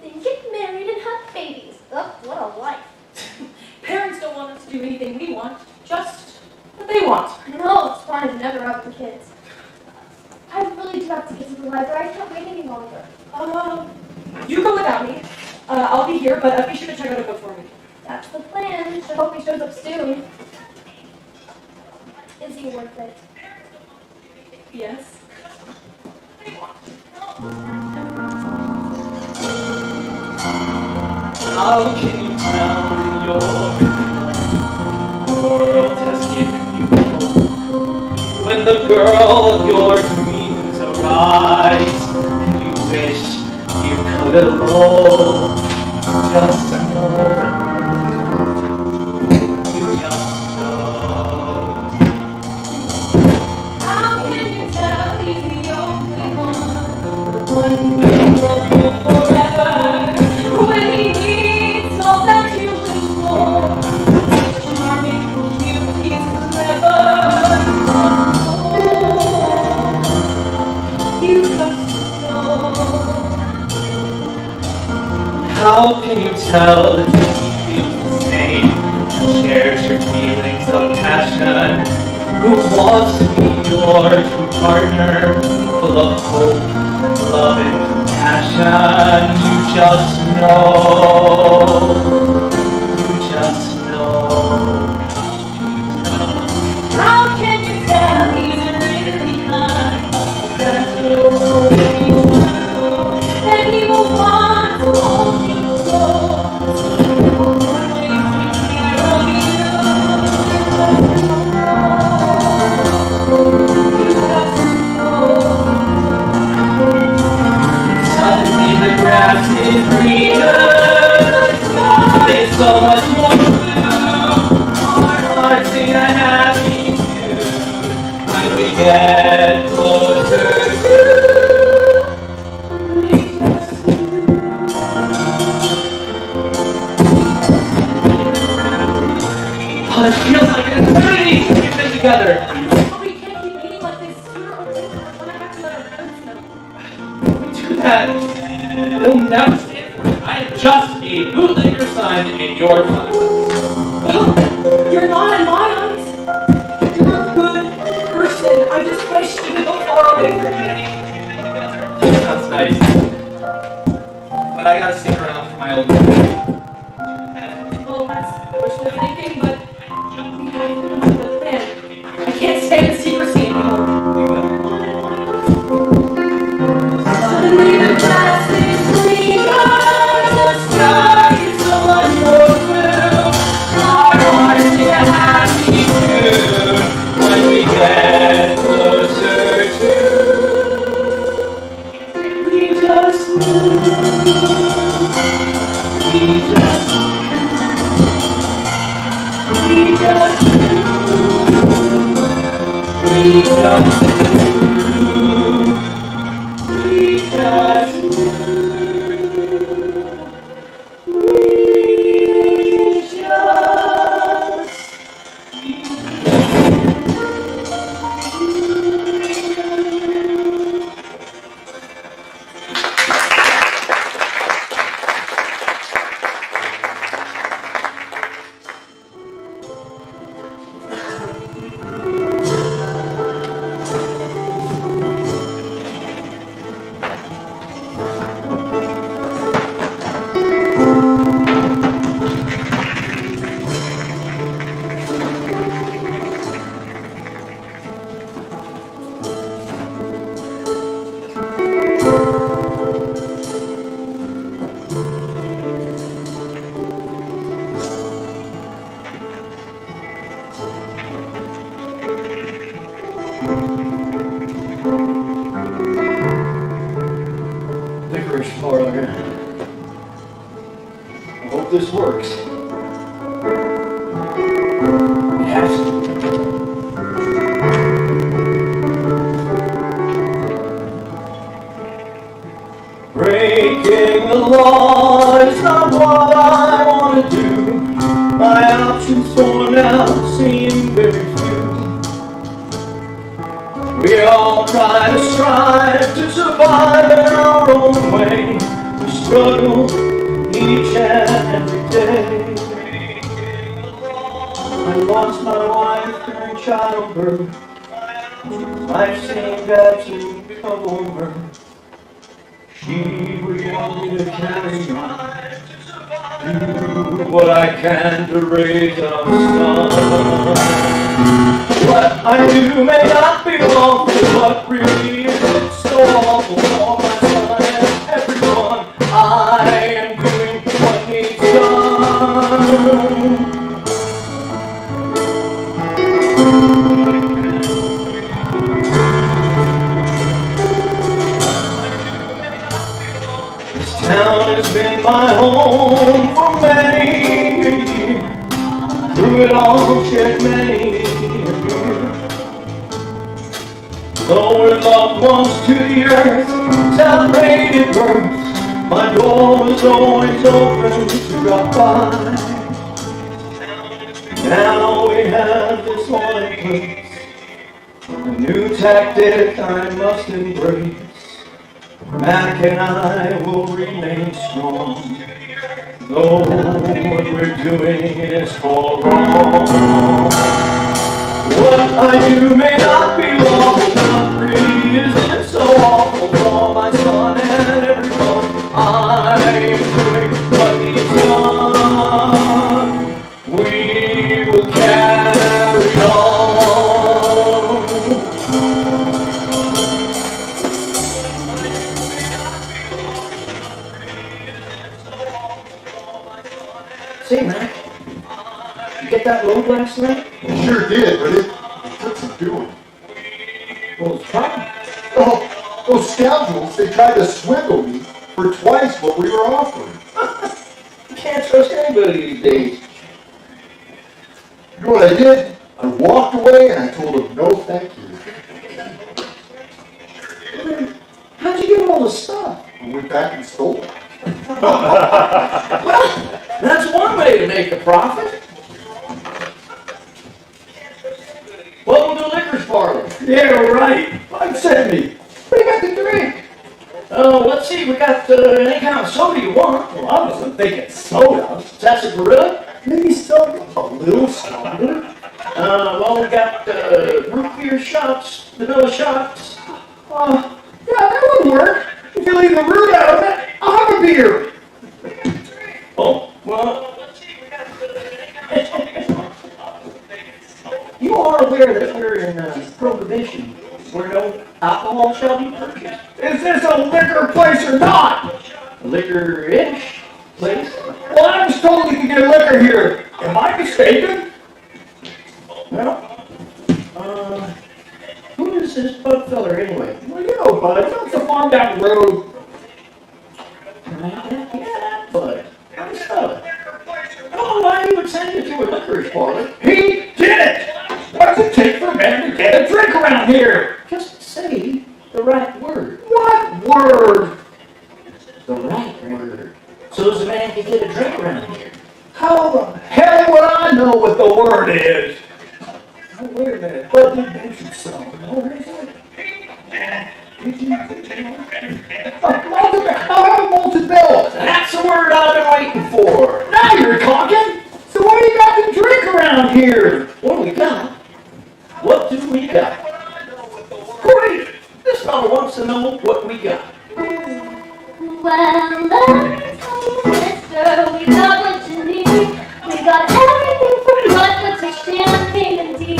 and get married and have babies. Ugh, what a life. Parents don't want us to do anything we want, just what they want. No, it's fine. I'm never having kids. I really do have to get to the library. I can't wait any longer. You go without me. I'll be here, but be sure to check out a book for me. That's the plan. I hope he shows up soon. Is he worth it? Yes. How can you tell in your life the world has given you hope when the girl of your dreams arrives and you wish you could elope just a moment? You just know. How can you tell he's the only one who will love you forever when he needs all that you wish for? Charming, cute, he's clever. You just know. How can you tell if he feels the same and shares your feelings of passion? Who wants to be your true partner, full of hope, love, and compassion? You just know. You just know. How can you tell he's really kind? That's your and he will want to hold you close. Suddenly the grass is greener, there's so much more blue. Our hearts sing a happy tune when we get closer to. It feels like an eternity since we've been together. But we can't keep eating like this. Sooner or later, we're gonna have to let our parents know. We do that. They'll never stand for it. I am just a bootlegger son in your time. You're not in my eyes. You're a good person. I just wish you could go far away from me. That's nice. But I gotta stick around for my old man. Well, that's wishful thinking, but we have to know the plan. I can't stay in secrecy anymore. Suddenly the grass is greener, the sky is so much more blue. Our hearts sing a happy tune When we get closer to. We just knew. We just. We just knew. We just. We just knew. We just Licorice parlor. I hope this works. It has to. Breaking the law is not what I want to do. My options for now seem very few. We all try to strive to survive in our own way. We struggle each and every day. I lost my wife during childbirth. Life seemed to come over. She would want me to carry on, do what I can to raise a son. What I do may not be lawful, but really is so awful for my son and everyone. I am doing what needs done. This town has been my home for many a year. Through it all, shed many a tear. Though we're loved ones to the earth, celebrated birth, my door was always open to drop by. Now we have this one place, a new tactic I must embrace. Mac and I will remain strong, though what we're doing is all wrong. What I do may not be lawful, but really isn't so awful for my son and everyone. I am doing what he's done. We will carry on. Say, Mac, you get that load last night? Sure did, but what's it doing? Well, it's fine. Oh, those scoundrels, they tried to swindle me for twice what we were offering. You can't trust anybody these days. You know what I did? I walked away and I told them no thank you. How'd you get all the stuff? I went back and stole it. Well, that's one way to make a profit. Welcome to the liquor parlor. Yeah, right. Upset me. What do you got to drink? Let's see. We got any kind of soda you want. Well, I wasn't thinking soda. Sarsaparilla? Maybe soda. A little stronger. Well, we got root beer shots, vanilla shots. Yeah, that would work. If you leave the root out of it, I'll have a beer. Oh, well. You are aware that we're in Prohibition, where no alcohol shall be purchased. Is this a liquor place or not? A liquor-ish place? Well, I was told you could get liquor here. Am I mistaken? Well, who is this bug feller anyway? Well, you know, bud. It's the farm down the road. Yeah, bud. How's that? I don't know why he would send you to a liquor parlor. He did it! What does it take for a man to get a drink around here? Just say the right word. What word? The right word. So as a man can get a drink around here. How the hell would I know what the word is? Oh, wait a minute. What did you mention something? What is it? Malted Bill. That's the word I've been waiting for. Now you're talking. So what do you got to drink around here? What do we got? What do we got? Great. This fellow wants to know what we got. Well, let's go, mister, we got what you need. We got everything from vodka to champagne and tea.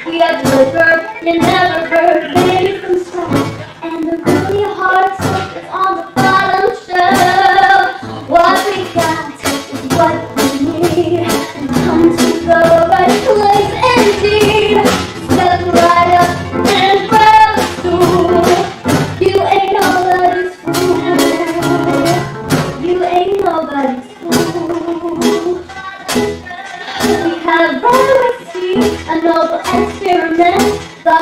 We have liquor you never heard, made from scratch, and the really hard stuff that's on the bottom shelf. What we got is what we need, and come to the right place indeed. Step right up and grab a stool. You ain't nobody's fool. You ain't nobody's fool. We have rare whiskey, a noble experiment. The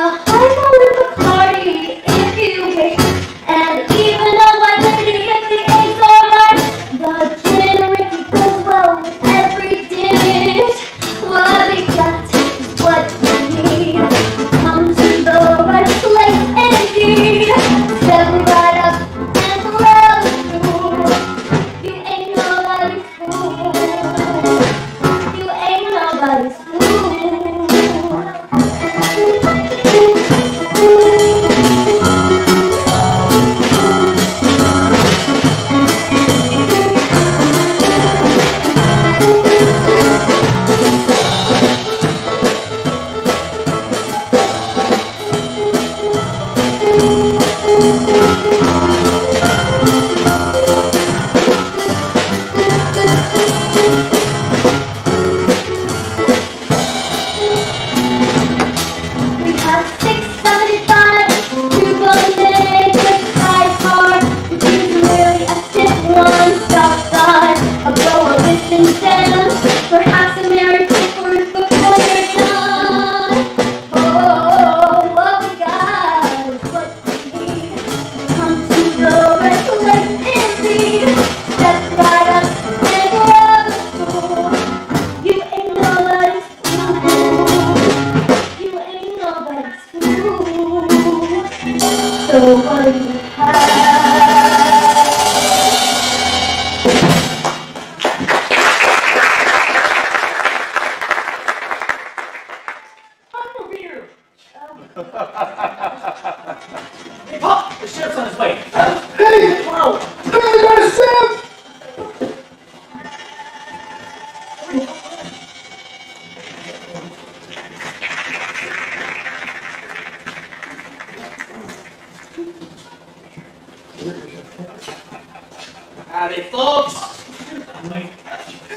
folks.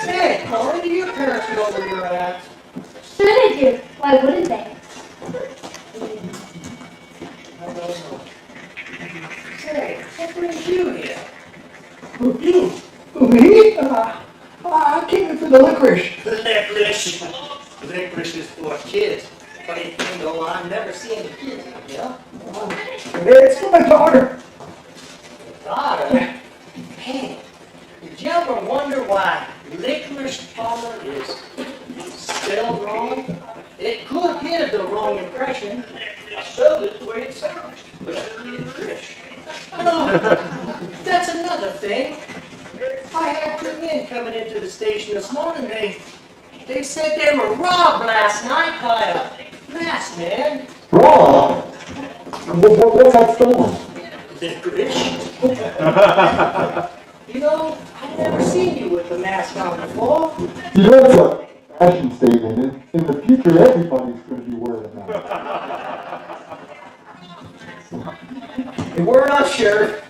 Hey, Polly, do your parents know where you're at? Sure they do. Why wouldn't they? I don't know. Say, what brings you here? Who you? Who, me? I came in for the licorice. Licorice. Licorice is for kids. Funny thing though, I've never seen any kids in here. It's for my daughter. Daughter? Hey, did you ever wonder why licorice parlor is spelled wrong? It could give the wrong impression. I spelled it the way it sounds. Licorice. Oh, that's another thing. I had two men coming into the station this morning. They said they were robbed last night by a masked man. Rob? What's that stolen? Licorice. You know, I've never seen you with a mask on before. You know, it's a fashion statement. In the future, everybody's going to be wearing a mask. Hey, word up, Sheriff.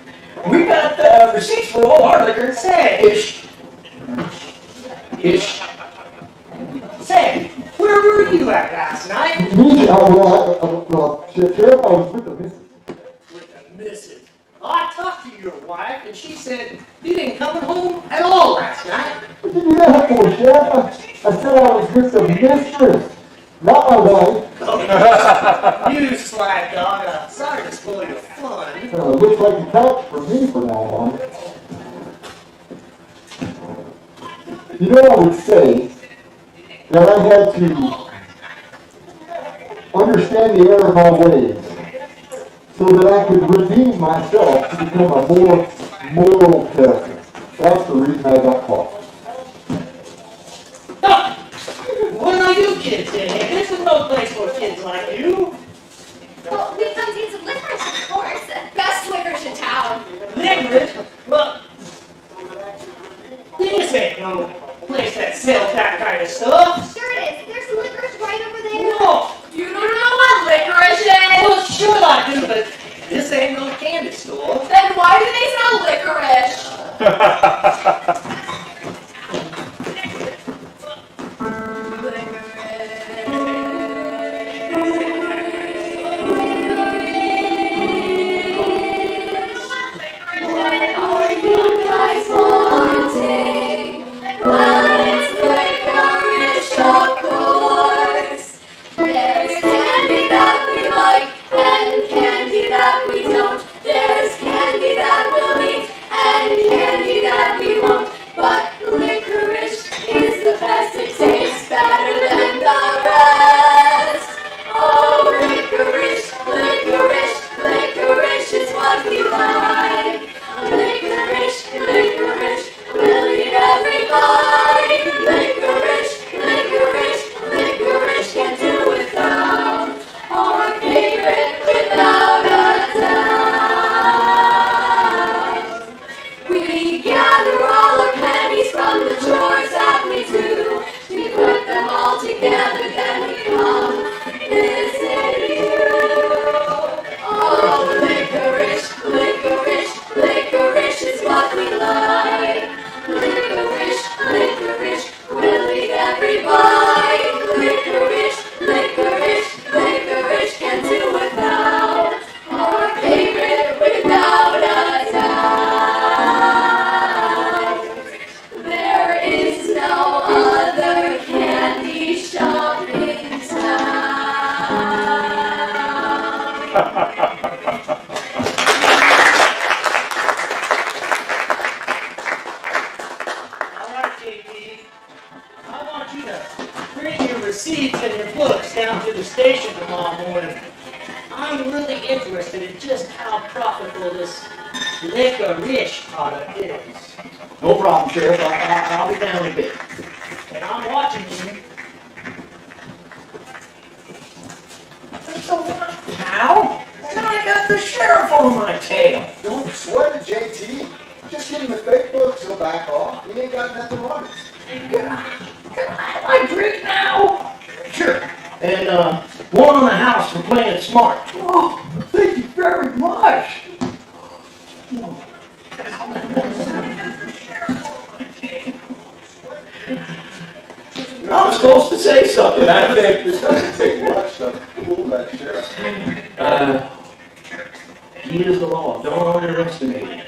We got receipts for all our liquor. Say, Ish. Say, where were you at last night? Me? Sheriff, I was with the missus. With the missus. I talked to your wife, and she said you didn't come home at all last night. What did you do that for, Sheriff? I said I was with the mistress, not my wife. You slack dog. Sorry to spoil your fun. Looks like a couch for me from now on. You know, I would say that I had to understand the error of my ways so that I could redeem myself to become a more moral character. That's the reason I got caught. What are you kids in here? This is no place for kids like you. Well, we come to some licorice, of course. Best licorice in town. Licorice? Well, this ain't no place that sells that kind of stuff. Sure it is. There's some licorice right over there. No. You don't know what licorice is? Well, sure I do, but this ain't no candy store. Then why do they sell licorice? Receipts and your books down to the station tomorrow morning. I'm really interested in just how profitable this licorice product is. No problem, Sheriff. I'll be down in a bit. And I'm watching you. So what now? Now I got the sheriff on my tail. Don't sweat it, JT. Just give him the fake books, he'll back off. He ain't got nothing on it. Can I have my drink now? Sure. And one on the house for playing it smart. Oh, thank you very much. supposed to say something, I think. It doesn't take much to fool that sheriff. He is the law. Don't underestimate him.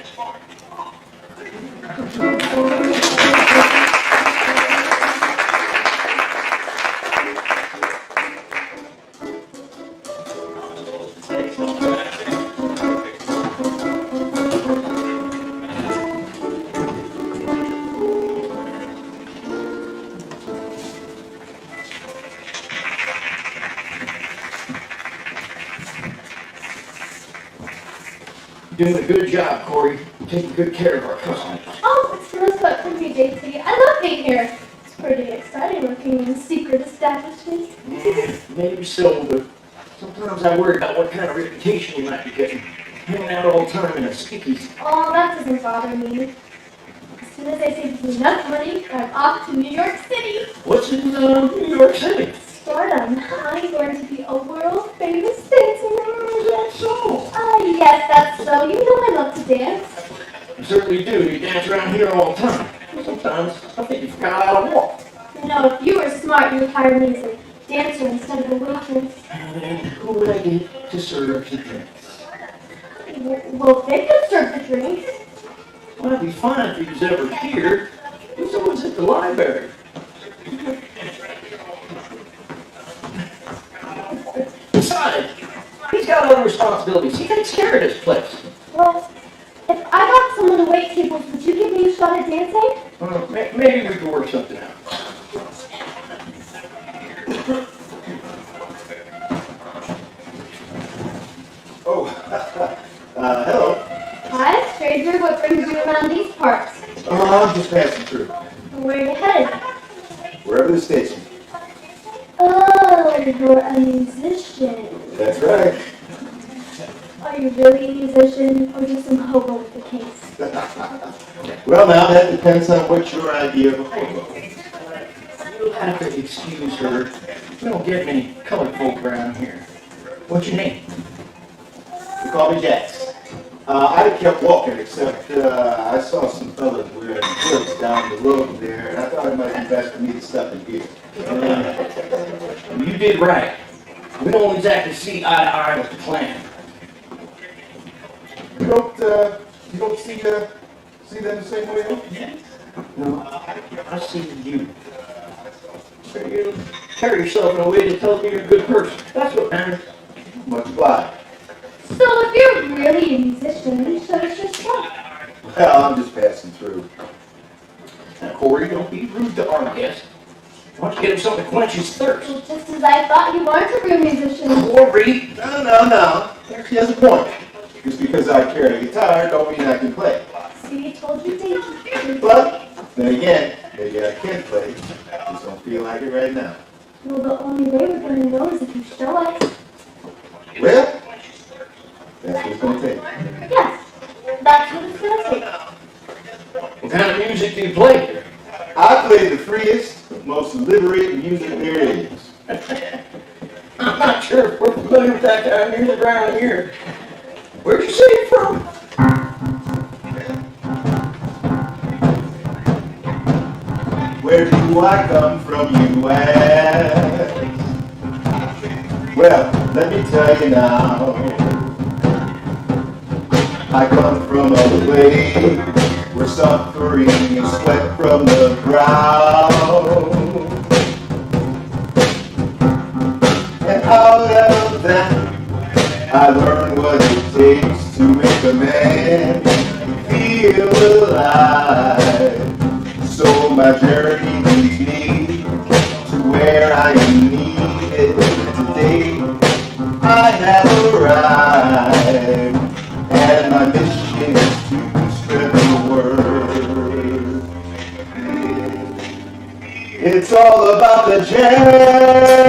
Doing a good job, Corey. You're taking good care of our customers. Oh, it's the most fun for me, JT. I love being here. It's pretty exciting working in a secret establishment. Maybe so, but sometimes I worry about what kind of reputation you might be getting. Hanging out all the time in a speakeasy. Oh, that doesn't bother me. As soon as I save enough money, I'm off to New York City. What's in New York City? Stardom. I'm going to be a world famous dancer. That's so. Yes, that's so. You know I love to dance. You certainly do. You dance around here all the time. Sometimes I think you forgot how to walk. No, if you were smart, you would hire me as a dancer instead of a waitress. And who would I get to serve the drinks? Well, they could serve the drinks. Well, it'd be fine if he was ever here. He's always at the library. Besides, he's got other responsibilities. He takes care of this place. Well, if I got someone to wait tables, would you give me a shot at dancing? Maybe we could work something out. Oh, hello. Hi, stranger. What brings you around these parts? Oh, I'm just passing through. Where are you headed? Wherever the station. Oh, you're a musician. That's right. Are you really a musician or just some hobo with the case? Well, now that depends on what your idea of a hobo is. You'll have to excuse her. We don't get many colored folk around here. What's your name? You call me Jax. I kept walking, except I saw some fellas wearing hoods down the road there, and I thought it might be best for me to stop in here. You did right. We don't exactly see eye to eye with the plan. You don't see them the same way? No, I see you. You carry yourself in a way that tells me you're a good person. That's what matters. Much obliged. So if you're really a musician, show us your stuff. Well, I'm just passing through. Now, Corey, don't be rude to our guest. Why don't you get him something to quench his thirst? Well, just as I thought you weren't a real musician. Corey! No. She has a point. Just because I carry a guitar don't mean I can play. See, I told you, Daisy. But, then again, maybe I can play. Just don't feel like it right now. Well, the only way we're going to know is if you show us. Well, that's what it's going to take. Yes, that's what it's going to take. What kind of music do you play here? I play the freest, most liberating music there is. I'm not sure if we're familiar with that kind of music around here. Where'd you say you're from? Where do I come from, you ask? Well, let me tell you now. I come from a place where suffering is swept from the ground. And out of that, I learned what it takes to make a man feel alive. So my journey leads me to where I am needed. Today I have arrived, and my mission is to spread the word. It's all about the jazz.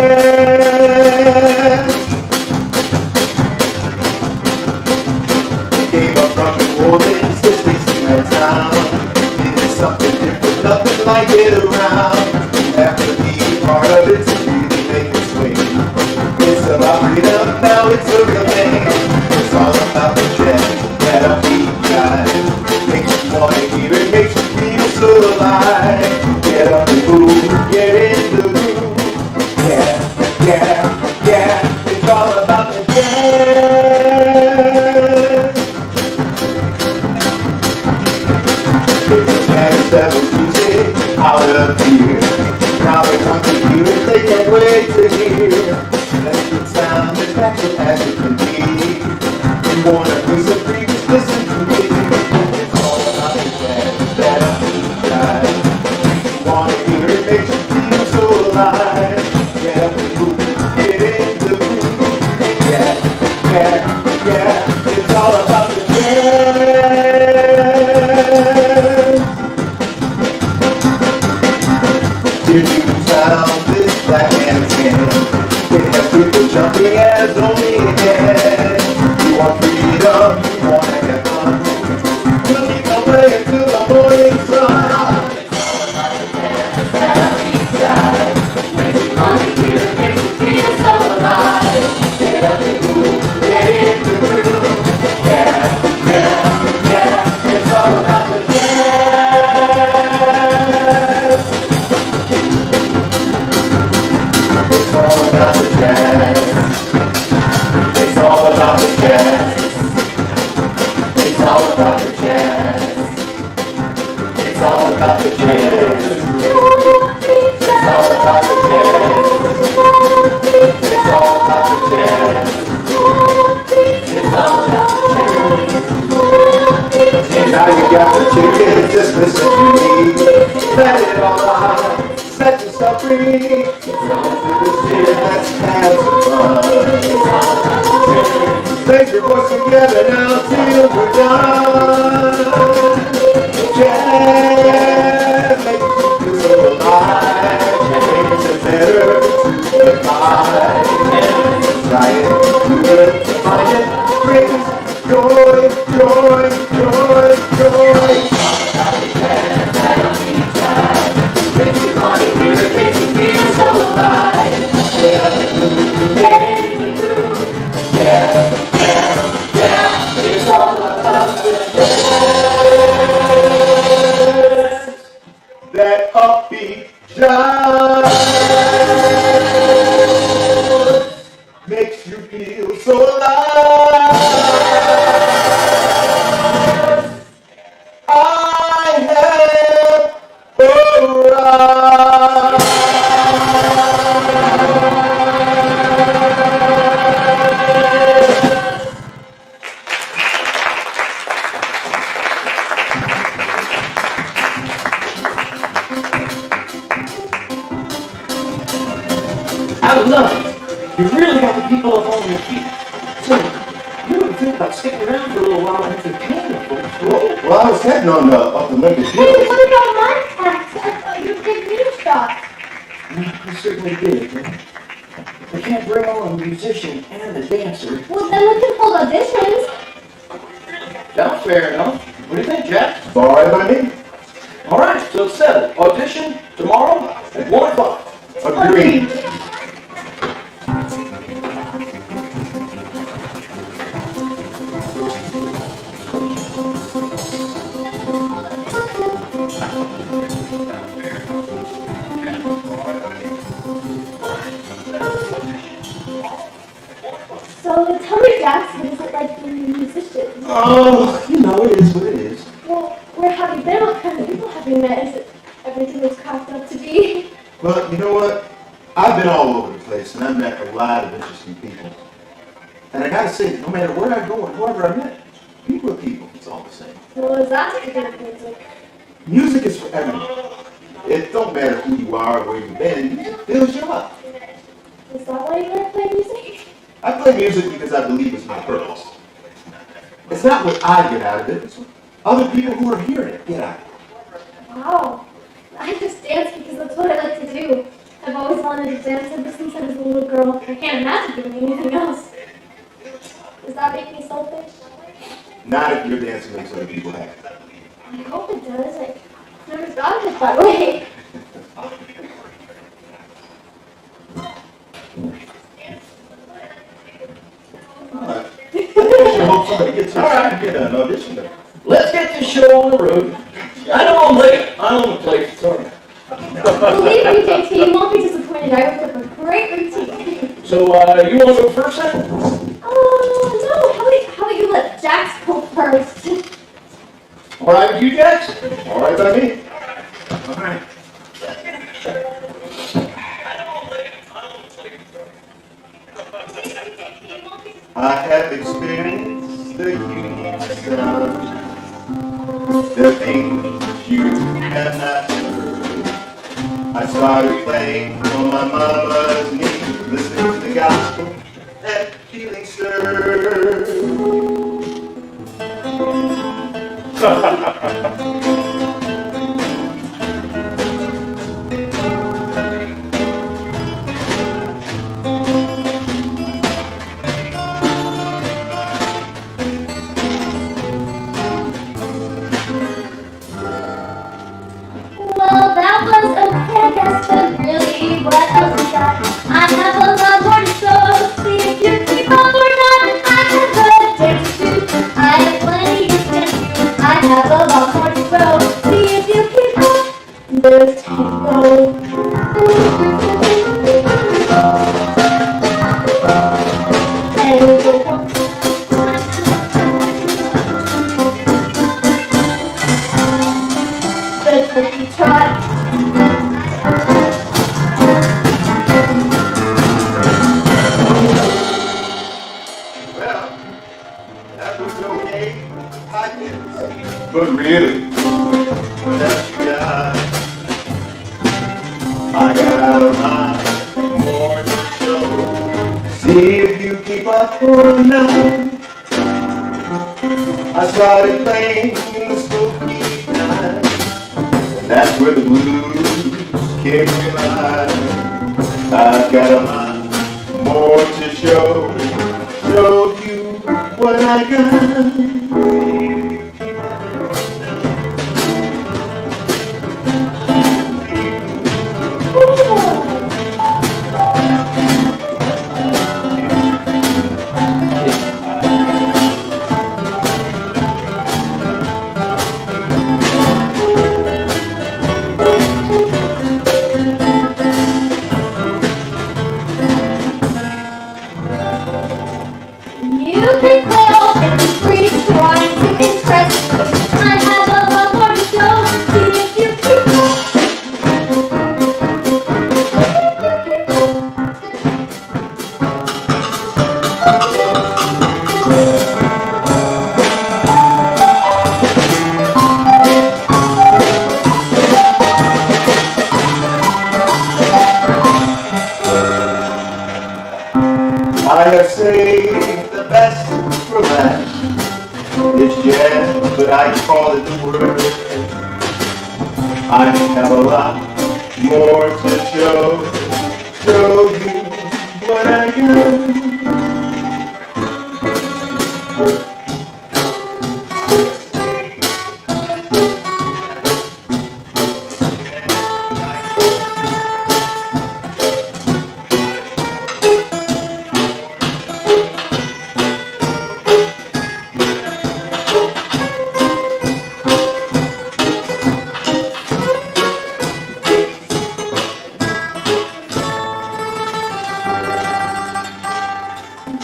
Came up from New Orleans, this is my town. It's something different, nothing like it around. You have to be a part of it to really make it swing. It's about freedom, now it's a real thing. It's all about the jazz that a beat guy makes you want to hear it, makes you feel so alive. Get up and move, get in the groove. devil music out of here. Now they want to hear it, they can't wait to hear. That's the sound that's natural as it can be. You wanna be so free, just listen to me. It's all about the jazz that I got. You wanna hear it, makes you feel so alive. Yeah, we move, get in the groove. Yeah, yeah, yeah, it's all about the jazz. Did you sound this black and tan? It has people jumping as only it can. You want freedom, you want to have fun. We'll keep on playing until the morning sun. Now you got the chicken, just listen to me. Let it all out, set yourself free. Let's have some fun. Take your voice together now till we're done. Jazz makes you feel alive. Makes it better to live. Try it, do it, find it, brings joy, joy, joy, joy. That upbeat jazz makes you feel so alive. I have arrived. I would love it. You really got the people up on your feet. So, you wouldn't think about sticking around for a little while and entertaining folks, would you? Well, I was heading on up the Olympic Hey, Hills. what about my tax? I thought you did news shots. I certainly did. They can't bring on a musician and a dancer. Well, then we can hold auditions. That's fair enough. What do you think, Jack? All right by me? All right, so it's settled. Audition tomorrow at 1 o'clock. Agreed. So tell me, Jackson, is it like being a musician? Oh, you know, it is what it is. Well, where have you been? What kind of people have you met? Is it everything it's cracked up to be? Well, you know what? I've been all over the place, and I've met a lot of interesting people. And I gotta say, no matter where I go and whoever I met, people are people. It's all the same. Well, is that to do with music? Music is for everyone. It don't matter who you are or where you've been. Music fills you up. Is that why you want to play music? I play music because I believe it's my purpose. It's not what I get out of it. It's what other people who are hearing it get out of it. Wow. I just dance because that's what I like to do. I've always wanted to dance ever since I was a little girl. I can't imagine doing anything else. Does that make me selfish? Not if your dancing makes other people happy. I hope it does. I've never thought of it that way. Alright. I hope somebody gets an audition done. Let's get this show on the road. I know I'm late. I own the place. It's all right. Believe me, JT, you won't be disappointed. I worked up a great routine. So, you want to go first then? No. How about you let Jax go first? All right with you, Jax? Alright by me. I have experienced the unique sound, the things you have not heard. I started playing on my mama's knee, listening to the gospel and feeling stirred. Well, that was okay, I guess, but really, what else we got? I have a lot more to show. See if you keep up or not. I have a date to do. I have plenty to send you. I have a lot more to grow. See if you keep up. There's tango. Good for you, try. Well, that was okay, I guess. But really, what else you got? I got a lot more to show. See if you keep up or not. I started playing in the spooky night. That's where the blues kick me alive. I've got a lot more to show. Show you what I got. You can call and free trying to impress me. I have a lot more to show. See if you keep I have saved the best for last. It's jazz, but I call it the word. I have a lot more to show. Show you what I got.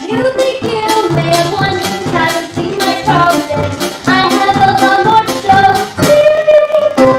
You think you may have won, you haven't seen my progress. I have a lot more to show. See if you keep up.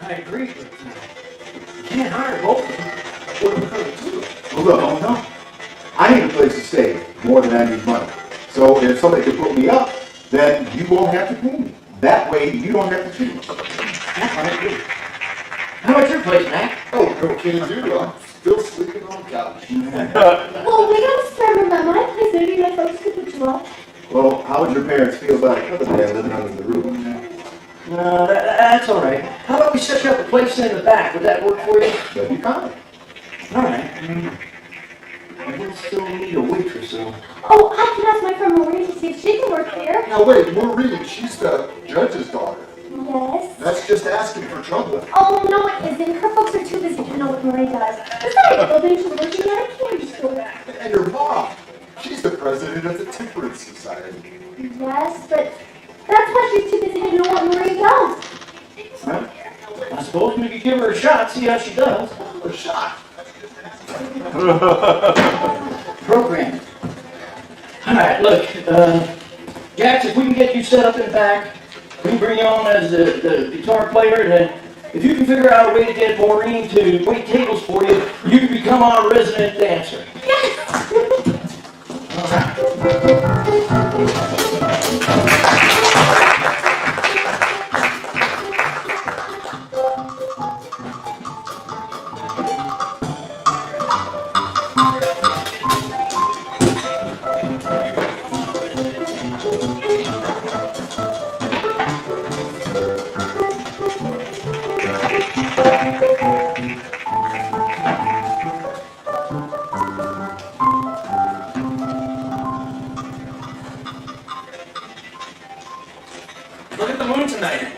I agree, but you can't hire both of them. What are we going to do? Well, look, oh no. I need a place to stay more than I need money. So if somebody could put me up, then you won't have to pay me. That way, you don't have to choose. Yeah, I agree. How about your place, Mac? Oh, no can do. I'm still sleeping on the couch. Well, we gotta start with my place. Maybe my folks could put you up. Well, how would your parents feel about another man living under the roof? No, that's all right. How about we set you up a place in the back? Would that work for you? That'd be fine. All right. I would still need a waitress, though. Oh, I can ask my friend Marie to see if she can work here. Now wait, Maureen, she's the judge's daughter. Yeah, Yes? That's just asking for trouble. Oh, no, it isn't. Her folks are too busy to know what Marie does. Besides, she's working at a candy store. And your mom, she's the president of the Temperance Society. Yes, but that's why she's too busy to know what Marie does. Well, I suppose we could give her a shot, see how she does. A shot. Program. All right, look, Jax, if we can get you set up in the back, we can bring you on as the guitar player, and then if you can figure out a way to get Maureen to wait tables for you, you can become our resident dancer. All right. Look at the moon tonight.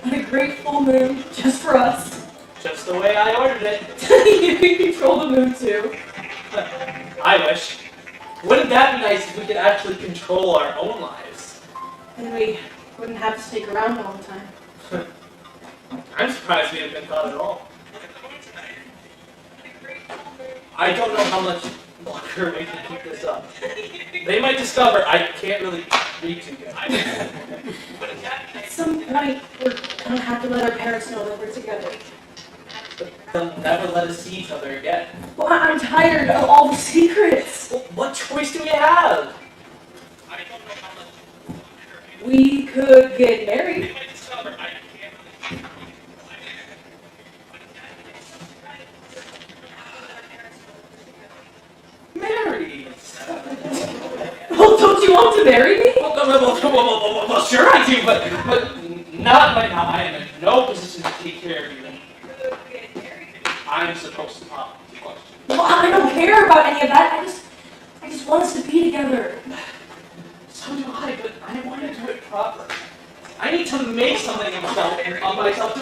What a great full moon, just for us. Just the way I ordered it. You can control the moon too. I wish. Wouldn't that be nice if we could actually control our own lives? And we wouldn't have to stick around all the time. I'm surprised we haven't been caught at all. I don't know how much longer we can keep this up. They might discover I can't really read too good. At some point, we're gonna have to let our parents know that we're together. But they'll never let us see each other again. Well, I'm tired of all the secrets. Well, what choice do we have? We could get married. Married? Well, don't you want to marry me? Well, sure I do, but not right now. I am in no position to take care of you. I'm supposed to pop the question. Well, I don't care about any of that. I just want us to be together. So do I, but I want to do it properly. I need to make something of myself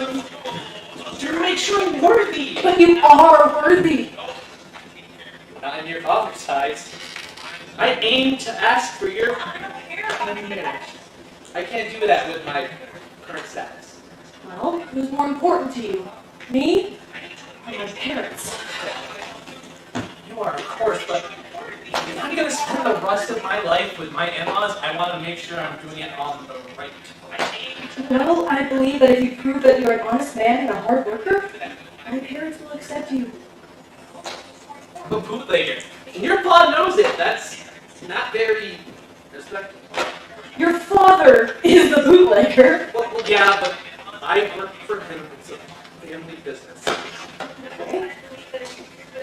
to make sure I'm worthy. But you are worthy. Not in your father's eyes. I aim to ask for your hand in marriage. I can't do that with my current status. Well, who's more important to you? Me or my parents? You are, of course, but if I'm going to spend the rest of my life with my in-laws, I want to make sure I'm doing it on the right way. Well, I believe that if you prove that you're an honest man and a hard worker, my parents will accept you. A bootlegger. And your pa knows it. That's not very respectful. Your father is the bootlegger. Well, yeah, but I work for him. It's a family business. Okay.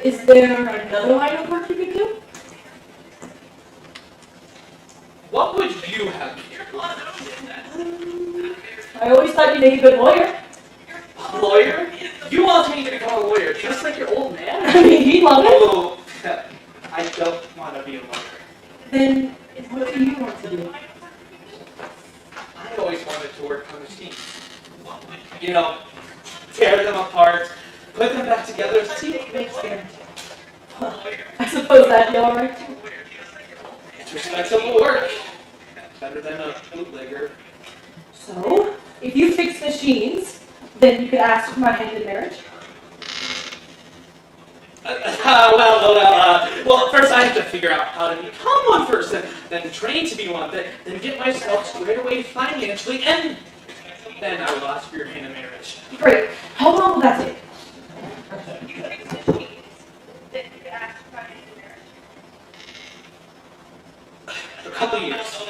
Is there another line of work you could do? What would you have? I always thought you'd make a good lawyer. A lawyer? You want me to become a lawyer, just like your old man? I mean, he'd love it. Oh, I don't want to be a lawyer. Then what do you want to do? I always wanted to work on machines. You know, tear them apart, put them back together, see what makes them. Well, I suppose that'd be all right too. It's respectable work. Better than a bootlegger. So, if you fix machines, then you could ask for my hand in marriage. Well, first I have to figure out how to become one first, then train to be one, then get myself squared away financially, and then I will ask for your hand in marriage. Great. How long will that take? A couple of years.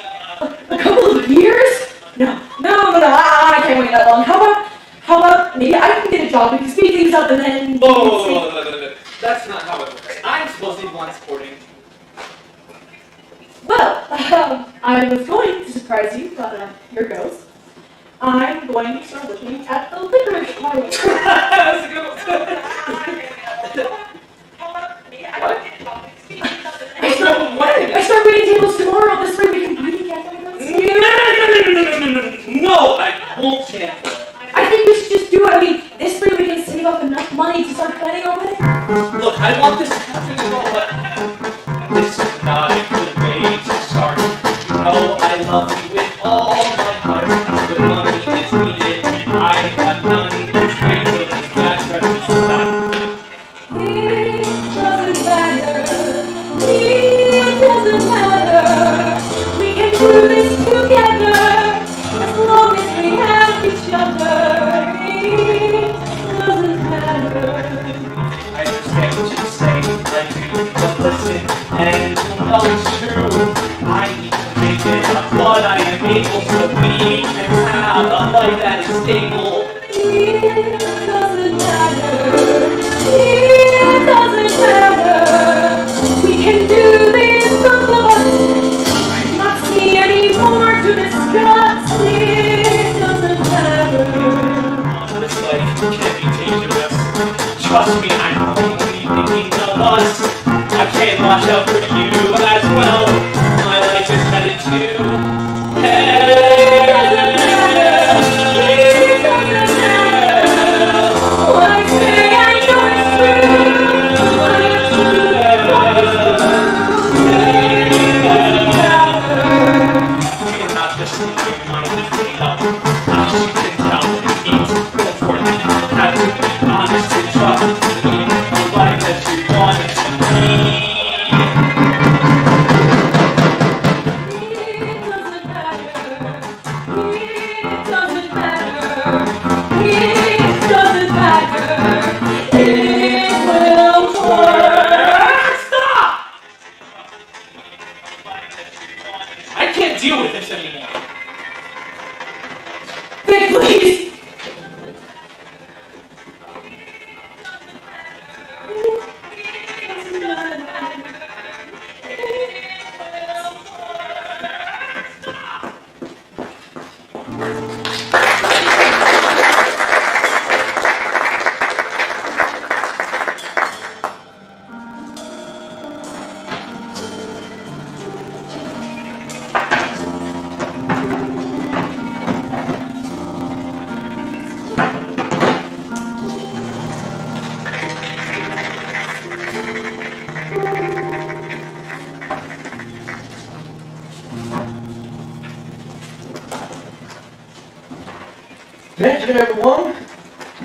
A couple of years? No, I can't wait that long. How about maybe I can get a job, we can speed things up and then... Whoa. That's not how it works. I'm supposed to be the one supporting. Well, I was going to surprise you, but here goes. I'm going to start looking at the licorice parlor. That's a good one. I start waiting tables tomorrow. This way we can be together. No, I won't stand for it. doesn't matter. We can do this together as long as we have each other. It doesn't matter. I understand what you say, I do, but listen, and you'll know it's true. I need to make it up what I am able to be and have a life that is stable. It doesn't matter. It doesn't matter. We can do this both of us. Not see any more to discuss. It doesn't matter. This life can be dangerous. Trust me, I'm only thinking of us. I can't watch out for you as well. My life is headed to What I say, I know it's true. What I do, You're not just something you want to clean up. As you can tell, it means important. Have to be honest and trust me. The life that you want it to be. Stop! I can't deal with this anymore. Vic, please! Attention everyone,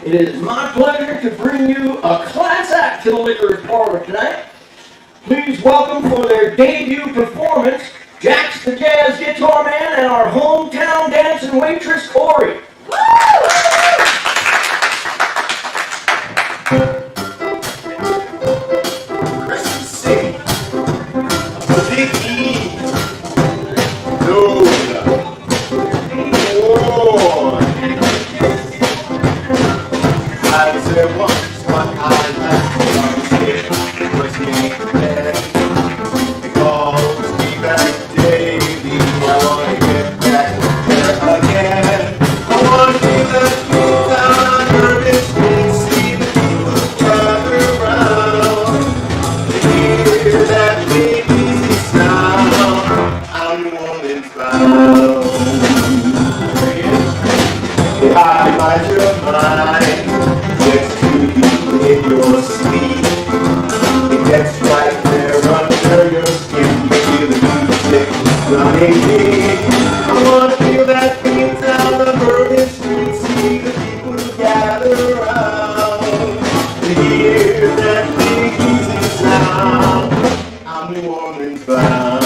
it is my pleasure to bring you a class act to the Liquor's Parlor tonight. Please welcome for their debut performance, Jax the Jazz Guitar Man and our hometown dancing waitress, Ori. Christmas City, the Big E, Lola, Boy. I said once, one I like was me dead. Because me back daily, I wanna get back there again. I wanna feel that feel down on Urban Street, see the people gather around. To hear that big easy sound, I'm New Orleans bound. Occupy your mind, next to you in your sleep. It gets right there under your skin. You feel the music running deep. I wanna feel that beat down the Bourbon Street. See the people gather around to hear that big easy sound. I'm New Orleans bound.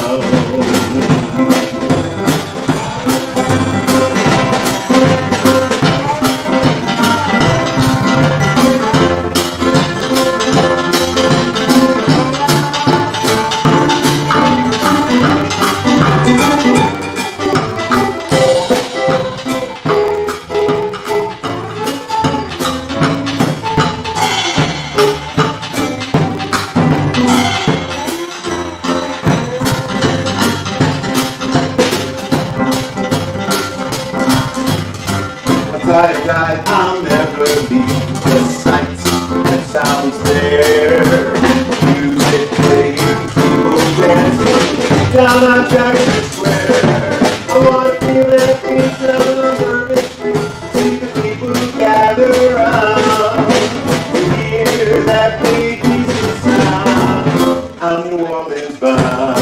I'll never leave the sights and sounds there. Music playing, people dancing down on Jackson Square. I wanna feel that beat down on Urban Street. See the people gather around to hear that big easy sound. I'm New Orleans bound.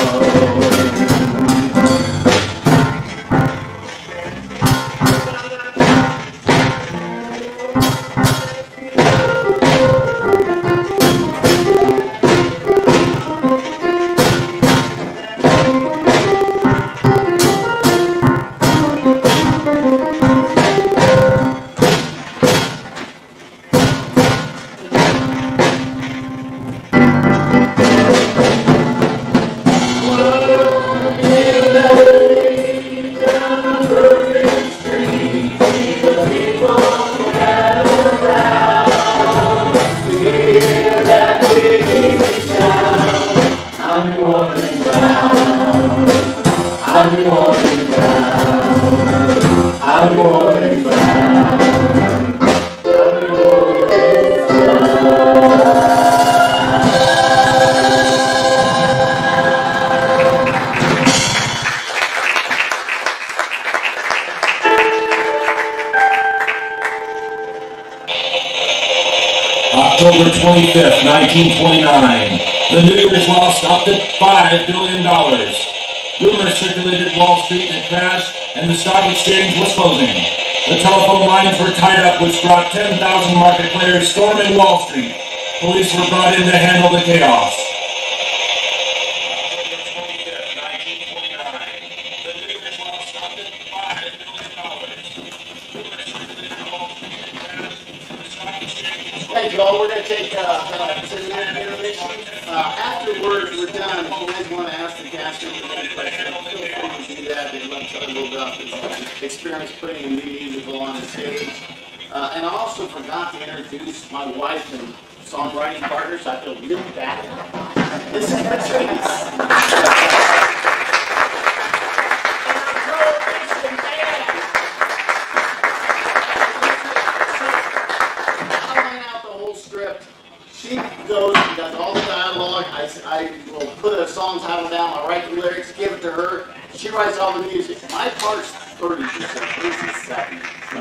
October 25th, 1929. The New Year's law stopped at $5 billion. Rumors circulated Wall Street had crashed and the stock exchange was closing. The telephone lines were tied up, which brought 10,000 market players storming Wall Street. Police were brought in to handle the chaos. Thank you all. We're going to take about a 10-minute intermission. Afterwards, we're done. If you guys want to ask the cast members any questions, feel free to do that. They'd love to tell you a little about this experience putting a new musical on the stage. And I also forgot to introduce my wife and songwriting partner, so I feel really bad. This is Patrice. She goes and does all the dialogue. I will put a song title down, I'll write the lyrics, give it to her. She writes all the music. My part's 30%, this is 70. So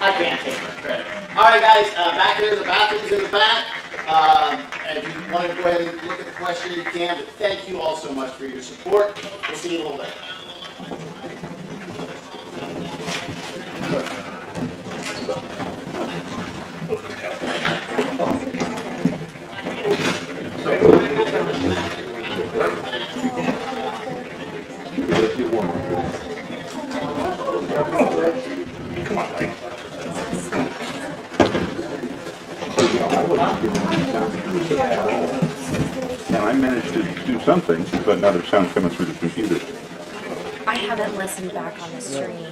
I can't take her credit. All right, guys, back there, the bathroom's in the back. And if you want to go ahead and look at the question, you can. But thank you all so much for your support. We'll see you a little later. And I managed to do something, but now there's sound coming through the computer. I haven't listened back on the stream.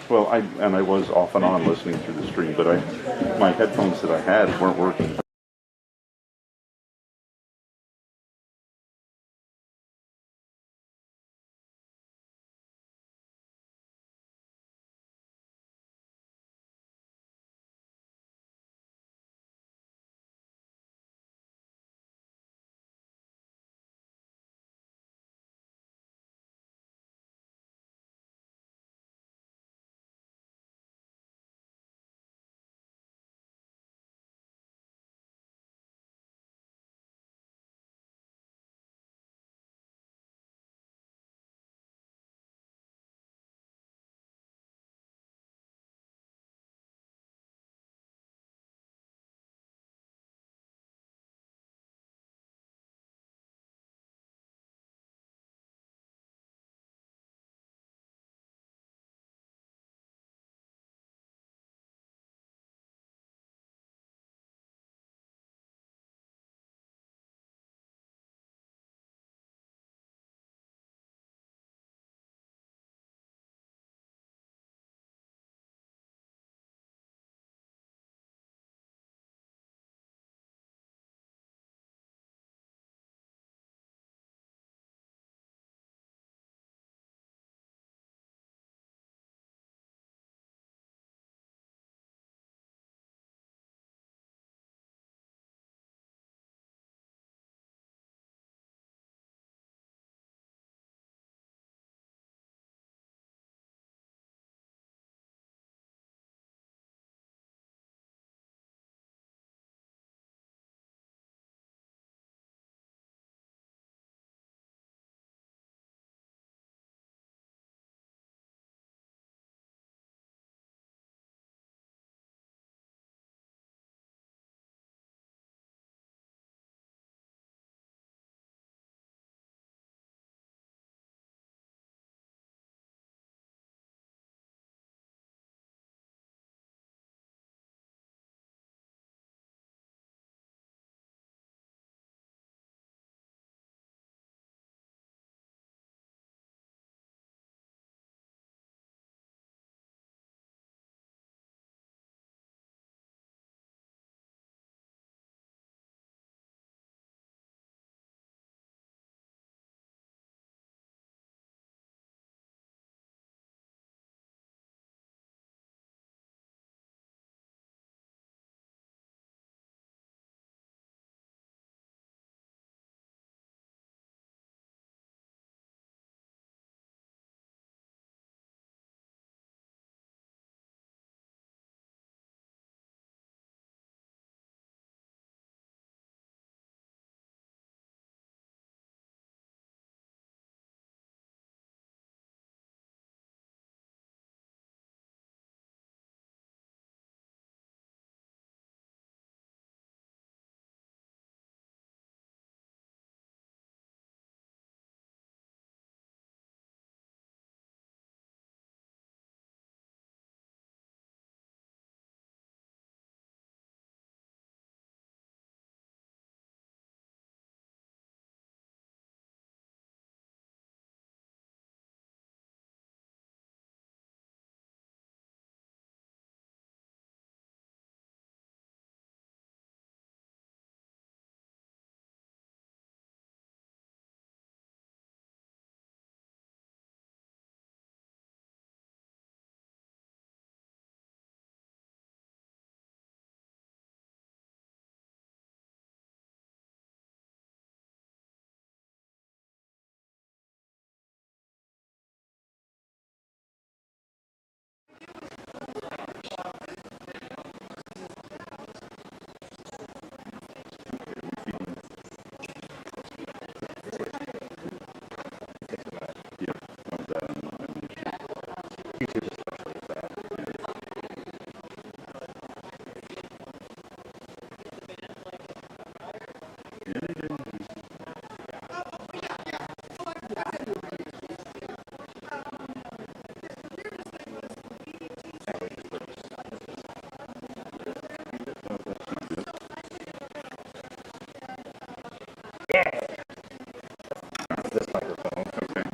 Well, I was off and on listening through the stream, but my headphones that I had weren't working.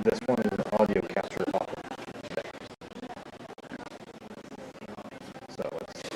This one is an audio capture off of deck. So it's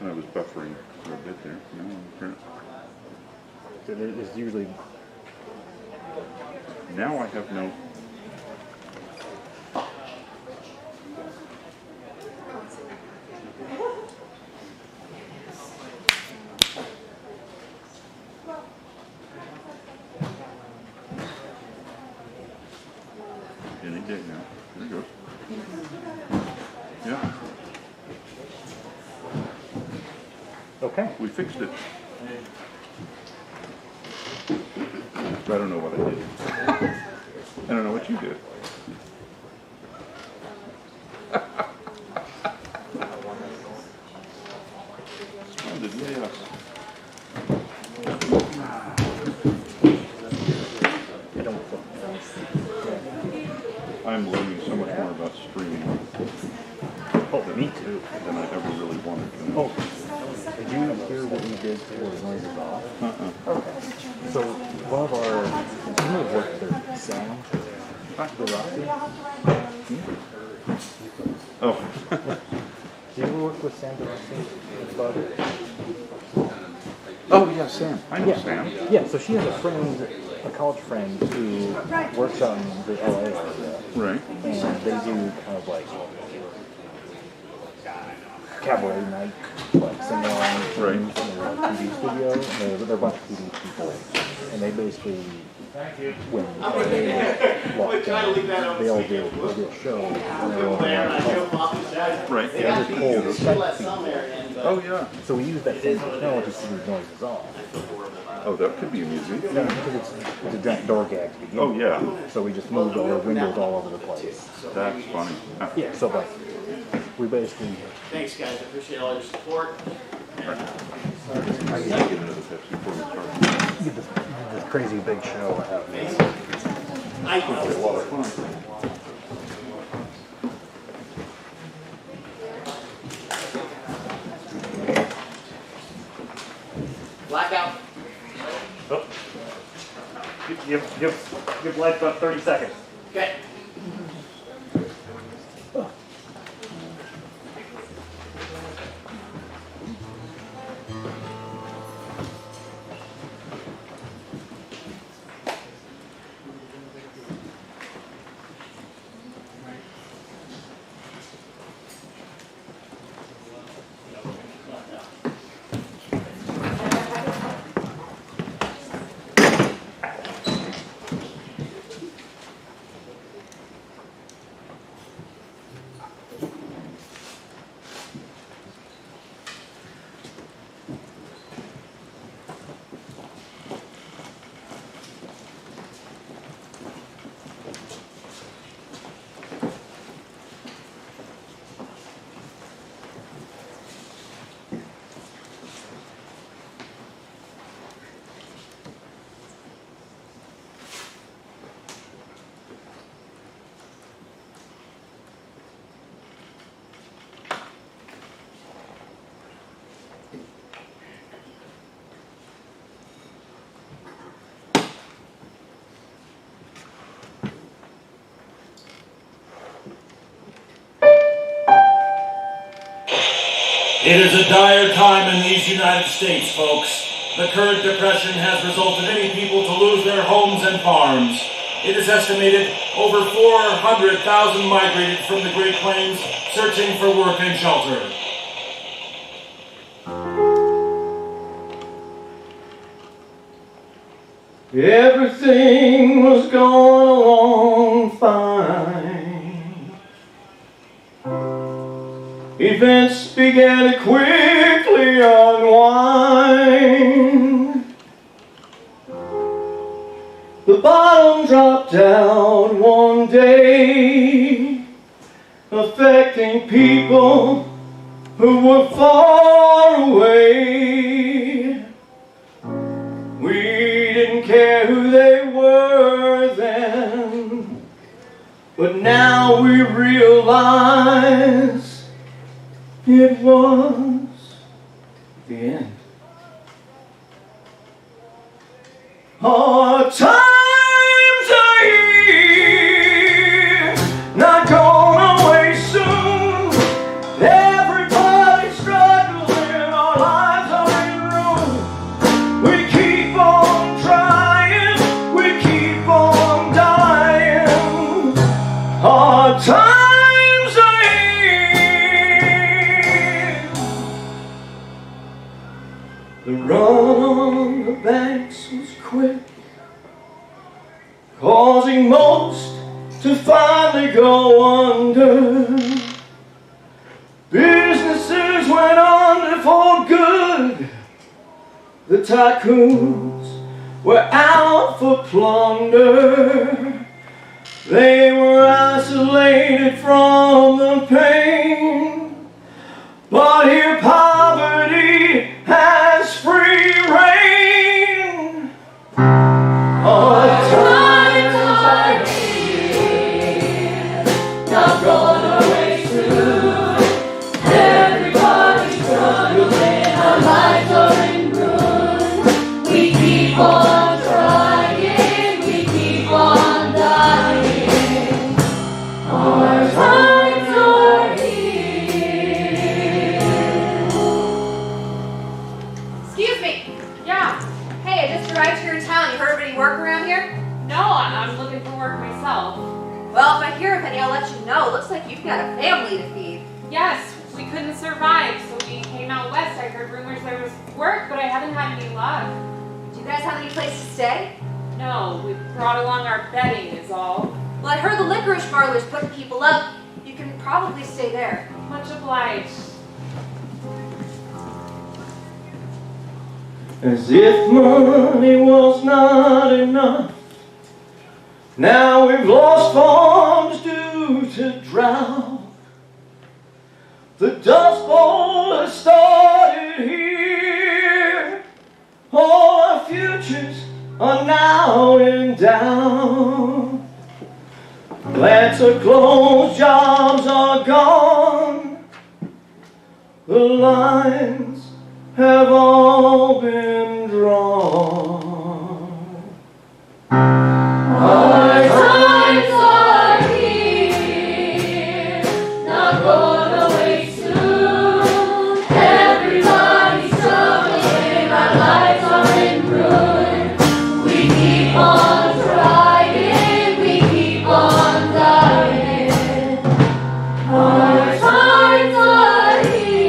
I was buffering for a bit there. so there's usually Now I have no. Any day now. There it goes. Yeah. okay. We fixed it. I don't know what I did. I don't know what you did. Splendid, yes. I'm learning so much more about streaming. Oh, me too. Than I ever really wanted to know. Oh, did you hear what we did for the noises off? Okay. So one of our, you know, work their sound, the Roxy. Oh. Do you ever work with Sam DeRossi? Oh, yeah, Sam. I know Yeah. Sam. Yeah, so she has a friend, a college friend who works out in the LA area. Right. And they do kind of like cabaret night, like sing-along things in their TV studio. And they're a bunch of TV people. And they basically, when they walk down, they'll do a show. And they're all Right. they just pull the set feed. Oh, yeah. So we use that same technology to do noises off. Oh, that could be amusing. Yeah, because it's a giant door gag to begin Oh, with. yeah. So we just moved our windows all over the place. That's funny. Yeah, so like, we basically... Thanks, guys. I appreciate all your support. I need to get into the Pepsi before we start. Get this crazy big show happening. It's a lot of fun. Blackout. Oh. Give life about 30 seconds. Okay. It is a dire time in these United States, folks. The current depression has resulted in many people to lose their homes and farms. It is estimated over 400,000 migrated from the Great Plains, searching for work and shelter. Everything was going along fine. Events began to quickly unwind. The bottom dropped down one day, affecting people who were far away. We didn't care who they were then, but now we realize it was the end. Hard times are here, not going away soon. Everybody's struggling, our lives are in ruin. We keep on trying, we keep on dying. Hard times are here. The run on the banks was quick, causing most to finally go under. Businesses went under for good. The tycoons were out for plunder. They were isolated from the pain, but here poverty has free reign. Hard times are here, not going away soon. Everybody's struggling, our lives are in ruin. We keep on trying, we keep on dying. Hard times are here. Excuse me. Yeah. Hey, I just arrived here in town. You heard of any work around here? No, I'm looking for work myself. Well, if I hear of any, I'll let you know. Looks like you've got a family to feed. Yes, we couldn't survive, so we came out west. I heard rumors there was work, but I haven't had any luck. Do you guys have any place to stay? No, we brought along our bedding is all. Well, I heard the licorice parlor's putting people up. You can probably stay there. Much obliged. As if money was not enough, now we've lost farms due to drought. The Dust Bowl has started here. All our futures are now in doubt. Plants are closed, jobs are gone. The lines have all been drawn. Hard times are here, not going away soon. Everybody's struggling, our lives are in ruin. We keep on trying, we keep on dying. Hard times are here.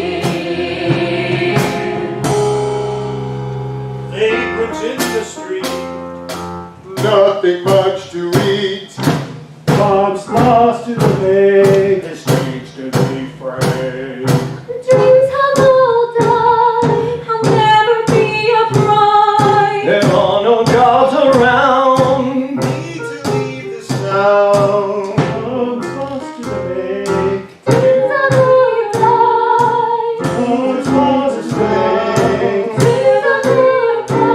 Vagrants in the street, nothing much to eat. Bombs lost to the Vegas streets to be free. The dreams have all died. I'll never be a bride. There are no jobs around. Need to leave this town. Bombs lost to the Vegas. Dreams have all died. Bombs lost to the Vegas. Dreams have all died.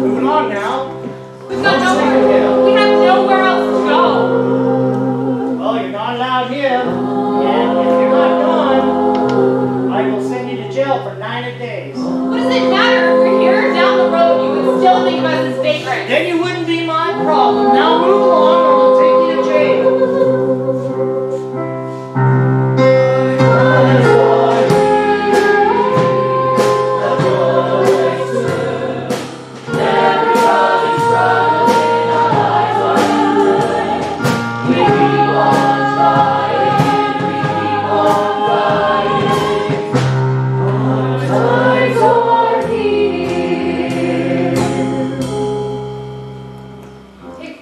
Moving on now. We've got nowhere. We have nowhere else to go. Well, you're not allowed here. And if you're not gone, I will send you to jail for 90 days. What does it matter if we're here or down the road? You would still think of us as vagrants. Then you wouldn't be my problem. Now move along or we'll take you to jail.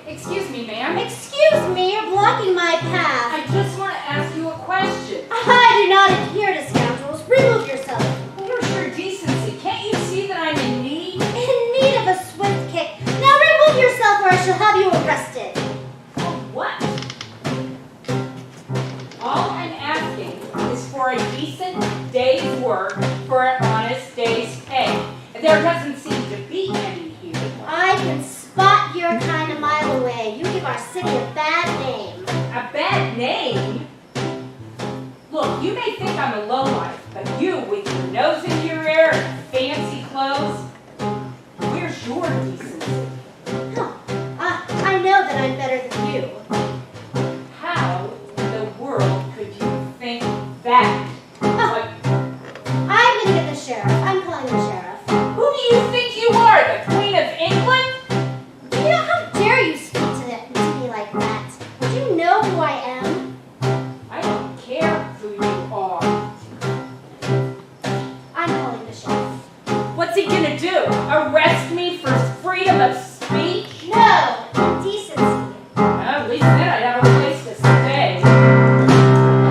Excuse me, ma'am. Excuse me, you're blocking my path. I just want to ask you a question. decent day's work for an honest day's pay. There doesn't seem to be any here. I can spot your kind a mile away. You give our city a bad name. A bad name? Look, you may think I'm a lowlife, but you, with your nose in your ear and fancy clothes, where's your decency? Huh. I know that I'm better than you. How in the world could you think that? Like, I'm gonna get the sheriff. I'm calling the sheriff. who do you think you are, the Queen of England? You know, how dare you speak to me like that? Do you know who I am? I don't care who you are. I'm calling the sheriff. What's he gonna do? Arrest me for freedom of speech? No! Decency. Well, at least then I'd have a place to stay.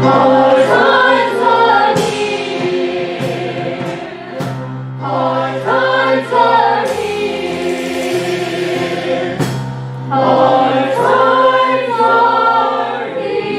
Hard times are here. Hard times are here. Hard times are here.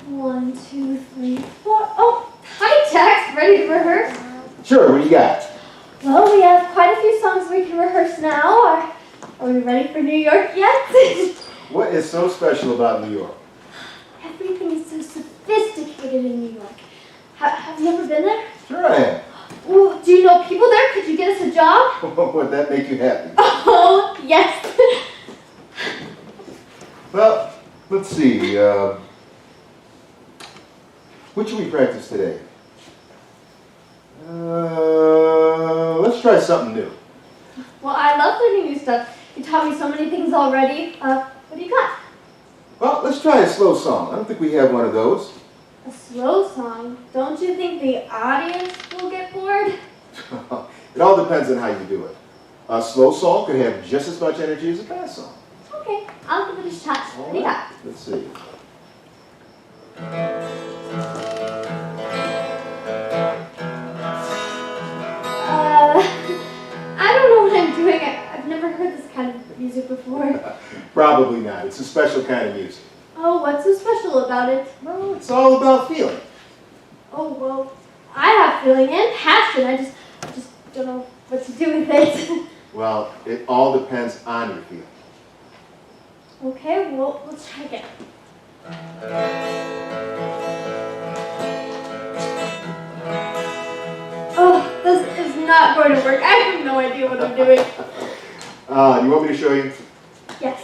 One, two, three, four. Oh, hi, Jax. Ready to rehearse? Sure, what do you got? Well, we have quite a few songs we can rehearse now. Are we ready for New York yet? What is so special about New York? Everything is so sophisticated in New York. Have you ever been there? Sure I am. Well, do you know people there? Could you get us a job? Would that make you happy? Oh, yes. Well, let's see. What should we practice today? Let's try something new. Well, I love learning new stuff. You taught me so many things already. What do you got? Well, let's try a slow song. I don't think we have one of those. A slow song? Don't you think the audience will get bored? It all depends on how you do it. A slow song could have just as much energy as a fast song. Okay, I'll give it a shot. What do you got? Let's see. I don't know what I'm doing. I've never heard this kind of music before. Probably not. It's a special kind of music. Oh, what's so special about it? Well, it's all about feeling. Oh, well, I have feeling and passion. I just don't know what to do with it. Well, it all depends on your feeling. Okay, well, let's try again. Oh, this is not going to work. I have no idea what I'm doing. You want me to show you? Yes.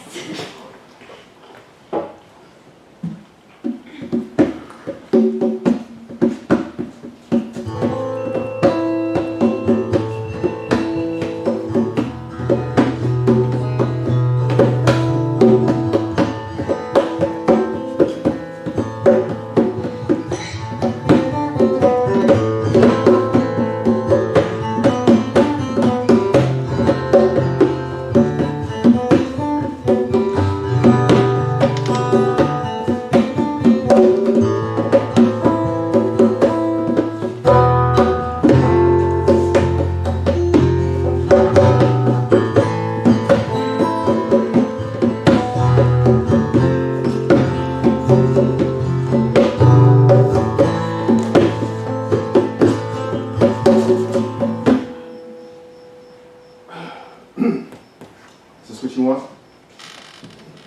Is this what you want?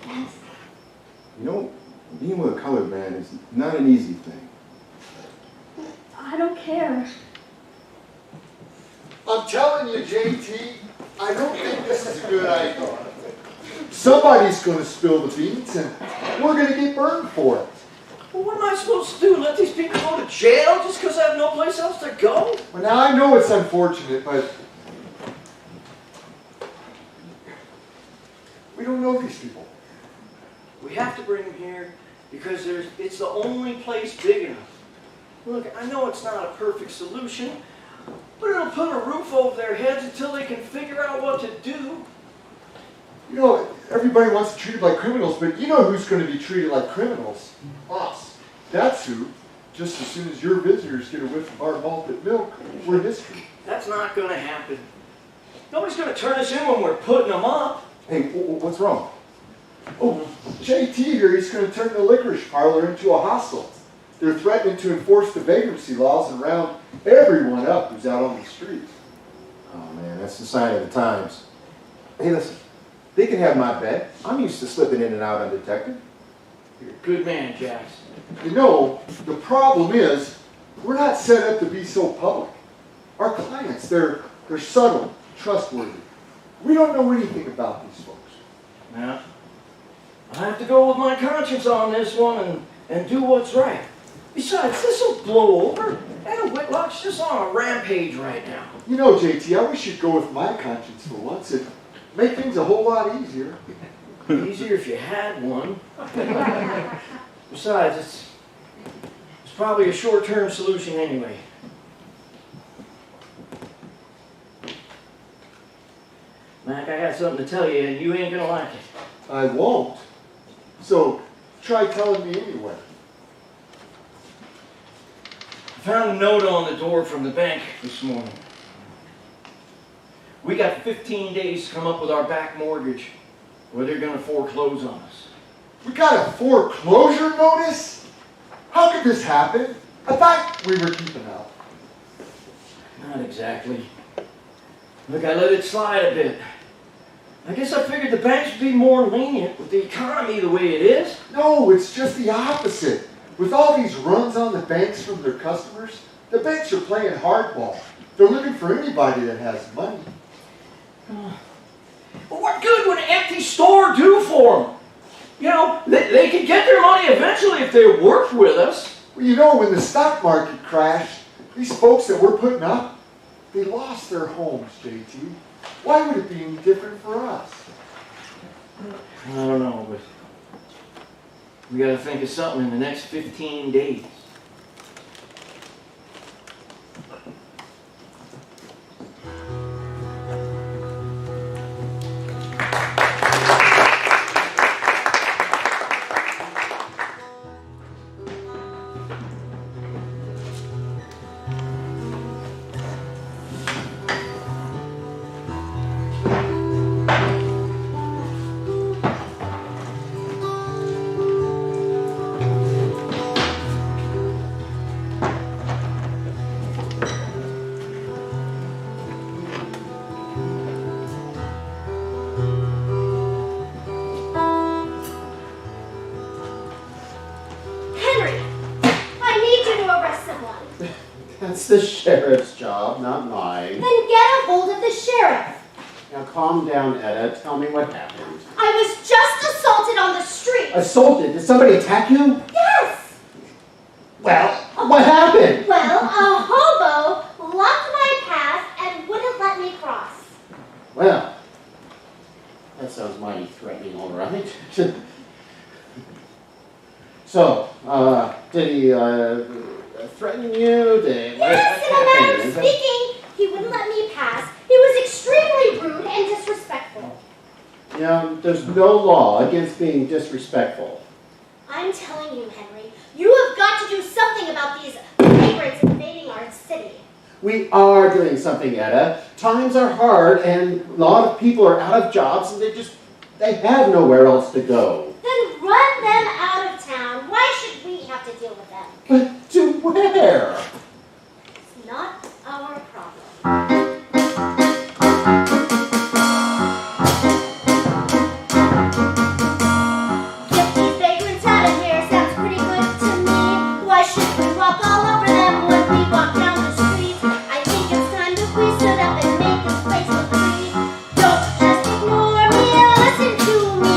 Yes. You know, being with a colored man is not an easy thing. I don't care. I'm telling you, JT, I don't think this is a good idea. Somebody's going to spill the beans, and we're going to get burned for it. Well, what am I supposed to do? Let these people go to jail just because I have no place else to go? Well, now I know it's unfortunate, but we don't know these people. We have to bring them here because it's the only place big enough. Look, I know it's not a perfect solution, but it'll put a roof over their heads until they can figure out what to do. You know, everybody wants to be treated like criminals, but you know who's going to be treated like criminals? Us. That's who. Just as soon as your visitors get a whiff of our malted milk, we're history. That's not going to happen. Nobody's going to turn us in when we're putting them up. Hey, what's wrong? Oh, JT here, he's going to turn the licorice parlor into a hostel. They're threatening to enforce the vagrancy laws and round everyone up who's out on the street. Oh man, that's the sign of the times. Hey, listen, they can have my bed. I'm used to slipping in and out undetected. You're a good man, Jackson. You know, the problem is, we're not set up to be so public. Our clients, they're subtle, trustworthy. We don't know anything about these folks. Now, I have to go with my conscience on this one and do what's right. Besides, this will blow over. And Whitlock's just on a rampage right now. You know, JT, I wish you'd go with my conscience for once. It'd make things a whole lot easier. Easier if you had one. Besides, it's probably a short-term solution anyway. Mac, I got something to tell you, and you ain't gonna like it. I won't. So, try telling me anyway. I found a note on the door from the bank this morning. We got 15 days to come up with our back mortgage, or they're gonna foreclose on us. We got a foreclosure notice? How could this happen? I thought we were keeping up. Not exactly. Look, I let it slide a bit. I guess I figured the banks would be more lenient with the economy the way it is. No, it's just the opposite. With all these runs on the banks from their customers, the banks are playing hardball. They're looking for anybody that has money. Well, what good would an empty store do for them? You know, they could get their money eventually if they worked with us. Well, you know, when the stock market crashed, these folks that we're putting up, they lost their homes, JT. Why would it be any different for us? I don't know, but we got to think of something in the next 15 days. That's the sheriff's job, not mine. Then get a hold of the sheriff. Now calm down, Etta. Tell me what happened. I was just assaulted on the street. Assaulted? Did somebody attack you? Yes. Well, what happened? Well, a hobo blocked my path and wouldn't let me cross. Well, that sounds mighty threatening, all right. So, did he threaten you? Yes, in a manner of speaking, he wouldn't let me pass. He was extremely rude and disrespectful. You know, there's no law against being disrespectful. I'm telling you, Henry, you have got to do something about these vagrants invading our city. We are doing something, Etta. Times are hard, and a lot of people are out of jobs, and they have nowhere else to go. Then run them out of town. Why should we have to deal with them? But to where? It's not our problem. Get these vagrants out of here. Sounds pretty good to me. Why should we walk all over them when we walk down the street? I think it's time that we stood up and make this place look free. Don't just ignore me, listen to me.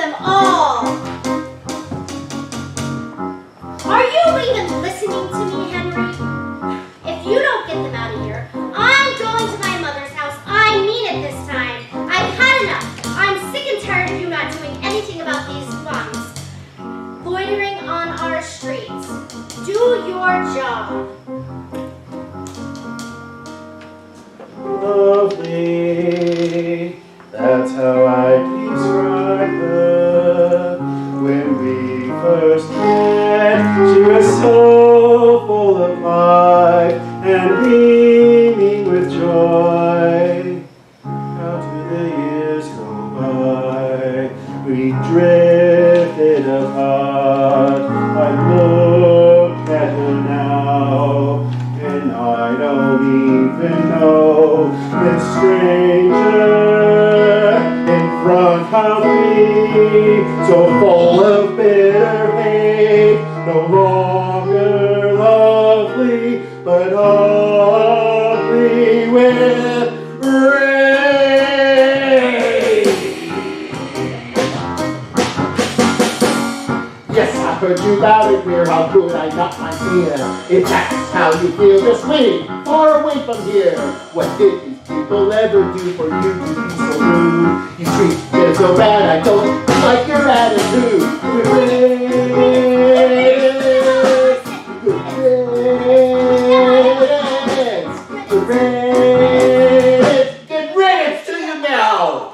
them all. Are you even listening to me, Henry? If you don't get them out of here, I'm going to my mother's house. I mean it this time. I've had enough. I'm sick and tired of you not doing anything about these bums loitering on our streets. Do your job. Lovely, that's how I describe her. When we first met, she was so full of life and beaming with joy. How do the years go by? We drifted apart. I look at her now, and I don't even know this stranger in front of me, so full of bitter hate, no longer lovely, but ugly with rage. Yes, I heard you loud and clear, how good I got my fear. If that's how you feel, just leave far away from here. What did these people ever do for you to be so rude? You treat me so bad, I don't like your attitude. Good riddance to you now.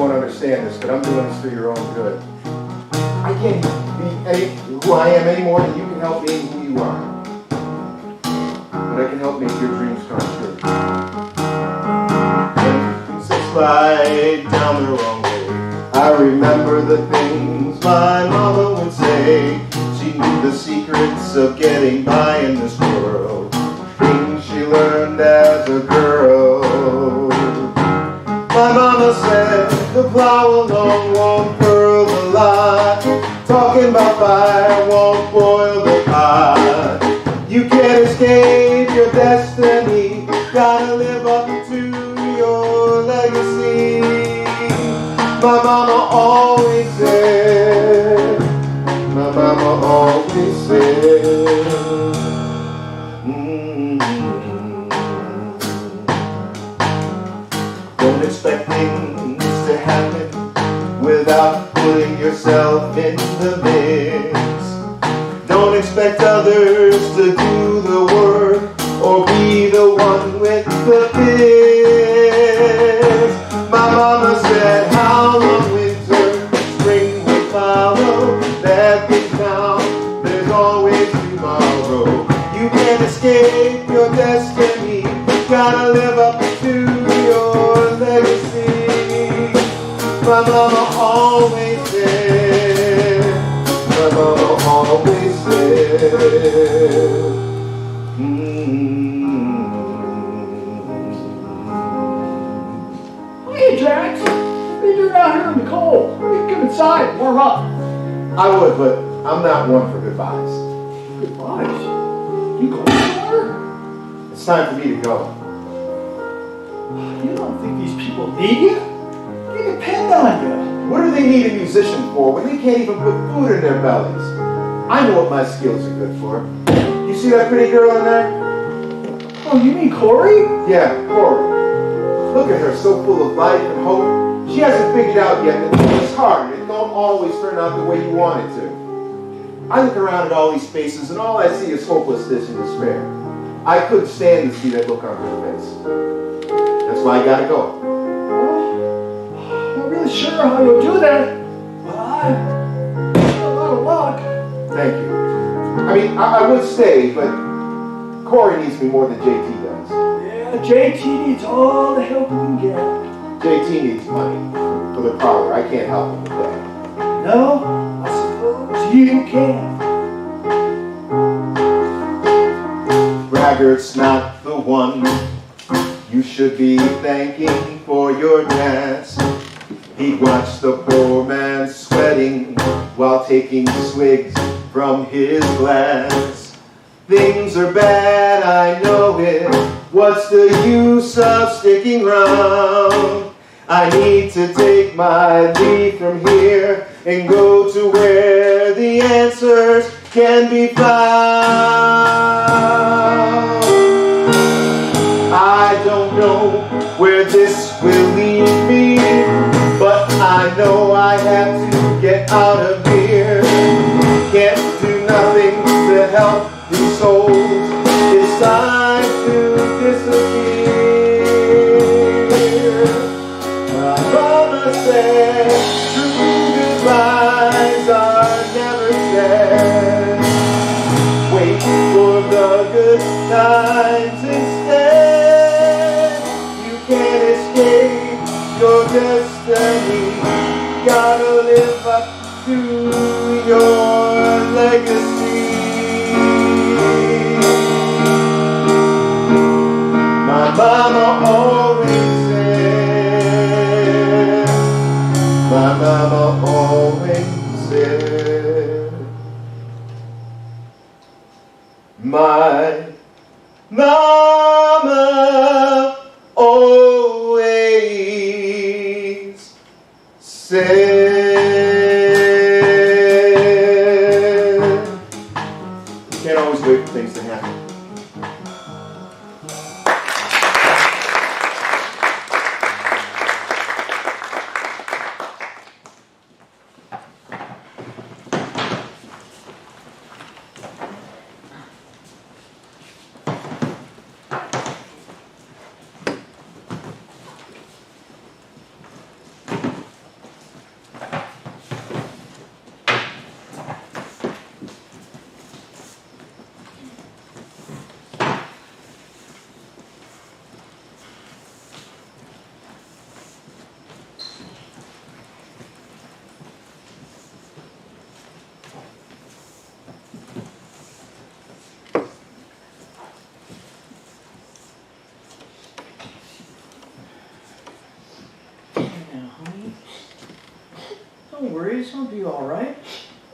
Understand this, but I'm doing this for your own good. I can't be who I am any more than you can help being who you are. But I can help make your dreams come true. When things slide down the wrong way, I remember the things my mama would say. She knew the secrets of getting by in this world, things she learned as a girl. My mama said the plow alone won't furl the lot. Talking about fire won't boil the pot. You can't escape your destiny. Gotta live up to your legacy. My mama always said. My mama always said. Don't expect things to happen without putting yourself in the mix. Don't expect others to do the work or be the one with the fix. My mama said, how long winter, spring will follow. That things now, there's always tomorrow. You can't escape your destiny. Gotta live up to your legacy. My mama always said. My mama always said. Hey, Jax. What are you doing out here in the cold? Come inside, warm up. I would, but I'm not one for goodbyes. Goodbyes? You going somewhere? It's time for me to go. You don't think these people need you? They depend on you. What do they need a musician for when they can't even put food in their bellies? I know what my skills are good for. You see that pretty girl in there? Oh, you mean Corey? Yeah, Corey. Look at her, so full of life and hope. She hasn't figured out yet that it's hard. It don't always turn out the way you want it to. I look around at all these faces and all I see is hopelessness and despair. I couldn't stand to see that look on her face. That's why I gotta go. sure how you'll do that, but I feel a lot of luck. Thank you. I mean, I would stay, but Corey needs me more than JT does. Yeah, JT needs all the help he can get. JT needs money for the parlor. I can't help him with that. No, I suppose you can. Braggart's not the one you should be thanking for your dance. He'd watch the poor man sweating while taking swigs from his glass. Things are bad, I know it. What's the use of sticking round? I need to take my leave from here and go to where the answers can be found. I don't know where this will lead me, but I know I have to get out of here. Can't do nothing to help these souls. It's time to disappear. My mama said true goodbyes are never said. Wait for the good times instead. You can't escape your destiny. Gotta live up to your legacy. My mama always said, my mama always said, my mama always said. Can't always wait for things to happen. Don't worry, it's gonna be all right.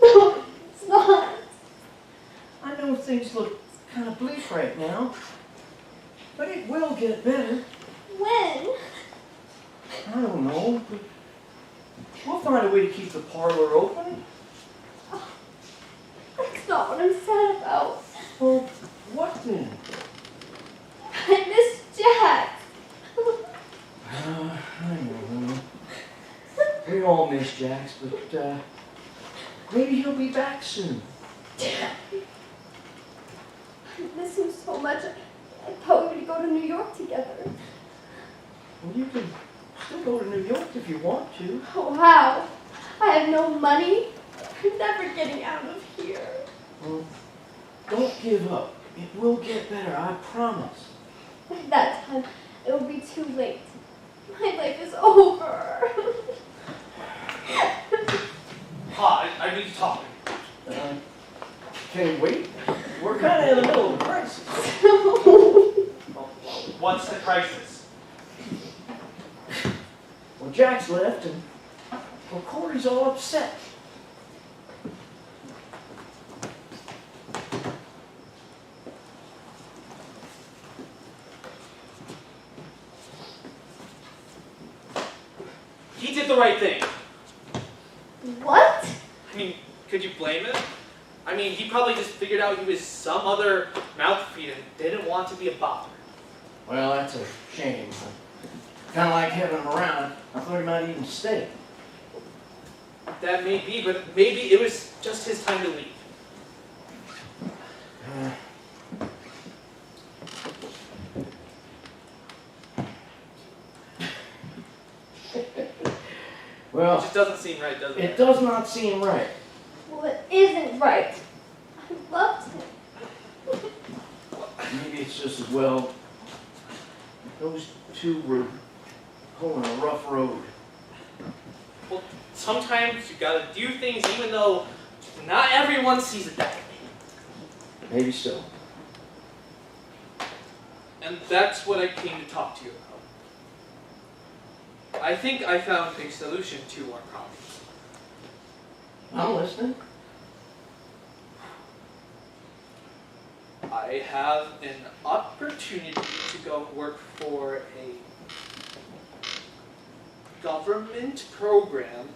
No, it's not. I know things look kind of bleak right now, but it will get better. When? I don't know, but we'll find a way to keep the parlor open. That's not what I'm sad about. Well, what then? I miss Jack. I know. We all miss Jax, but maybe he'll be back soon. I miss him so much. I thought we would go to New York together. Well, you can still go to New York if you want to. Oh, how? I have no money. I'm never getting out of here. Well, don't give up. It will get better, I promise. By that time, it will be too late. My life is over. Hi, I need to talk. Can you wait? We're kind of in the middle of a crisis. What's the crisis? Well, Jack's left, and well, Corey's all upset. He did the right thing. What? I mean, could you blame him? I mean, he probably just figured out he was some other mouthfeed and didn't want to be a bother. Well, that's a shame. Kind of like having him around. I thought he might even stay. That may be, but maybe it was just his time to leave. Well, It just doesn't seem right, does it? it does not seem right. Well, it isn't right. I loved him. Maybe it's just as well those two were pulling a rough road. Well, sometimes you gotta do things even though not everyone sees it that way. Maybe so. And that's what I came to talk to you about. I think I found a solution to our problems. I'm listening. I have an opportunity to go work for a government program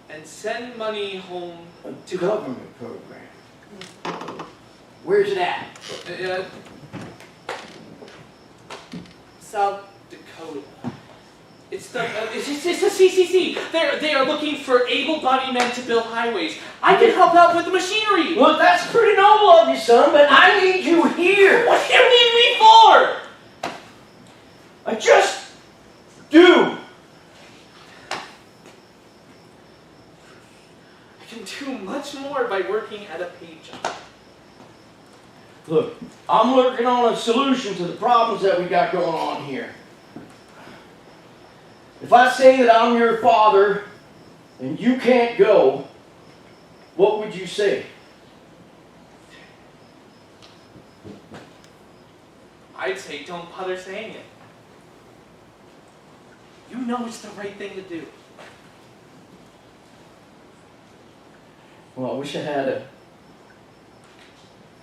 and send money home A to government program. Where's it at? South Dakota. It's the CCC. They are looking for able-bodied men to build highways. I can help out with the machinery. Well, that's pretty noble of you, son, but I need you here. What do you need me for? I just do. I can do much more by working at a paid job. Look, I'm working on a solution to the problems that we got going on here. If I say that I'm your father and you can't go, what would you say? I'd say don't bother saying it. You know it's the right thing to do. Well, I wish I had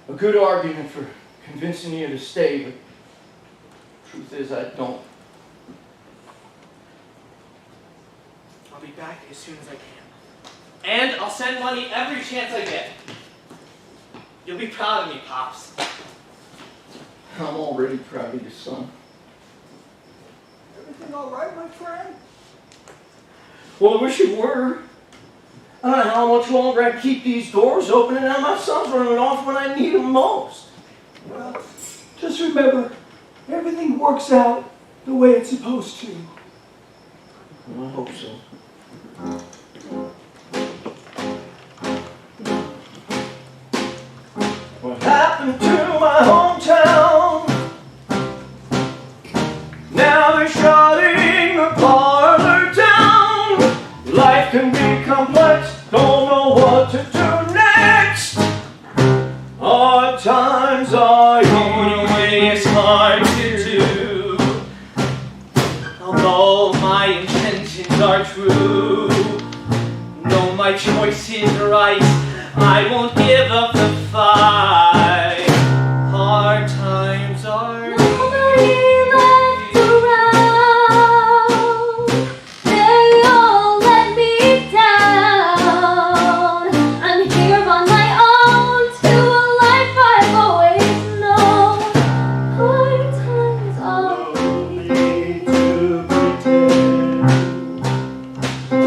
a good argument for convincing you to stay, but the truth is I don't. I'll be back as soon as I can. And I'll send money every chance I get. You'll be proud of me, Pops. I'm already proud of you, son. Everything all right, my friend? Well, I wish it were. I don't know how much longer I keep these doors open and now my son's running off when I need him most. Well, just remember, everything works out the way it's supposed to. I hope so. What happened to my hometown? Now they're shutting the parlor down. Life can be complex, don't know what to do next. Hard times are here, it's hard to do. Although my intentions are true, know my choice is right, I won't give up the fight. Hard times are Nobody left around. They all let me down. I'm here on my own to a life I've always known. Hard times are Need to pretend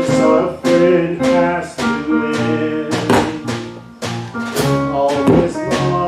suffering has to end. All this long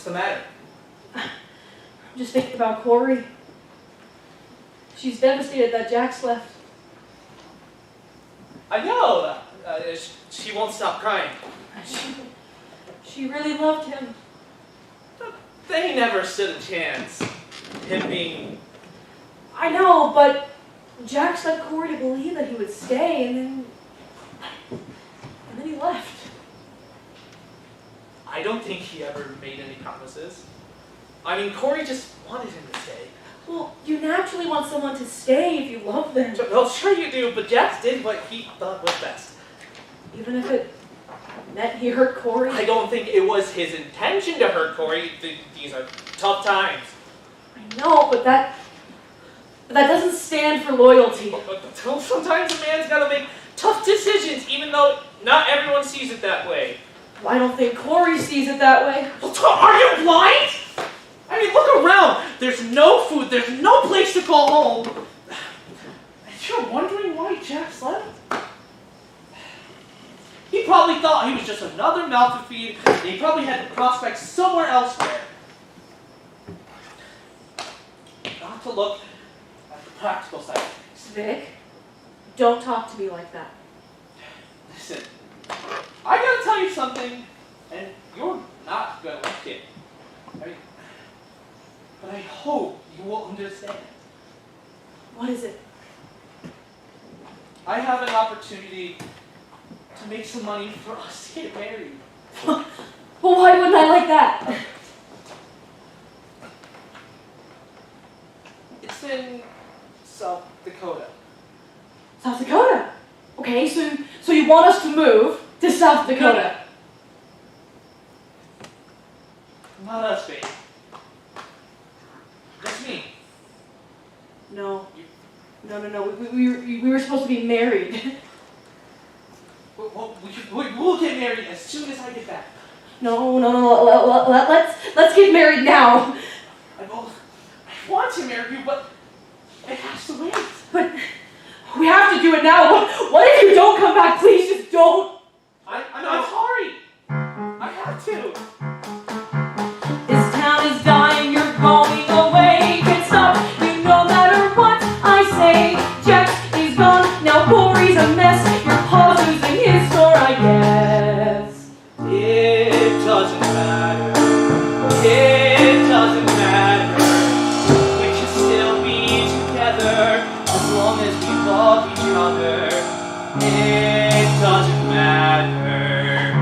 What's the matter? I'm just thinking about Corey. She's devastated that Jack's left. I know. She won't stop crying. She really loved him. They never stood a chance. Him being... I know, but Jack led Corey to believe that he would stay, and then he left. I don't think he ever made any promises. I mean, Corey just wanted him to stay. Well, you naturally want someone to stay if you love them. Well, sure you do, but Jack did what he thought was best. Even if it meant he hurt Corey? I don't think it was his intention to hurt Corey. These are tough times. I know, but that doesn't stand for loyalty. But sometimes a man's got to make tough decisions, even though not everyone sees it that way. Well, I don't think Corey sees it that way. Are you blind? I mean, look around. There's no food. There's no place to call home. And you're wondering why Jack's left? He probably thought he was just another mouth to feed, and he probably had the prospects somewhere elsewhere. Got to look at the practical side of things. Vic, don't talk to me like that. Listen, I gotta tell you something, and you're not gonna like it. But I hope you will understand. What is it? I have an opportunity to make some money for us to get married. Well, why wouldn't I like that? It's in South Dakota. South Dakota? Okay, so you want us to move to South Dakota? Not us, babe. Just me. No. No. We were supposed to be married. Well, we'll get married as soon as I get back. No. Let's get married now. I want to marry you, but it has to wait. But we have to do it now. What if you don't come back? Please just don't. I'm sorry. I have to. This town is dying. You're going away. Can't stop you no matter what I say. Jack is gone. Now Corey's a mess. Your pa's losing his store, I guess. It doesn't matter. It doesn't matter. We can still be together as long as we love each other. It doesn't matter.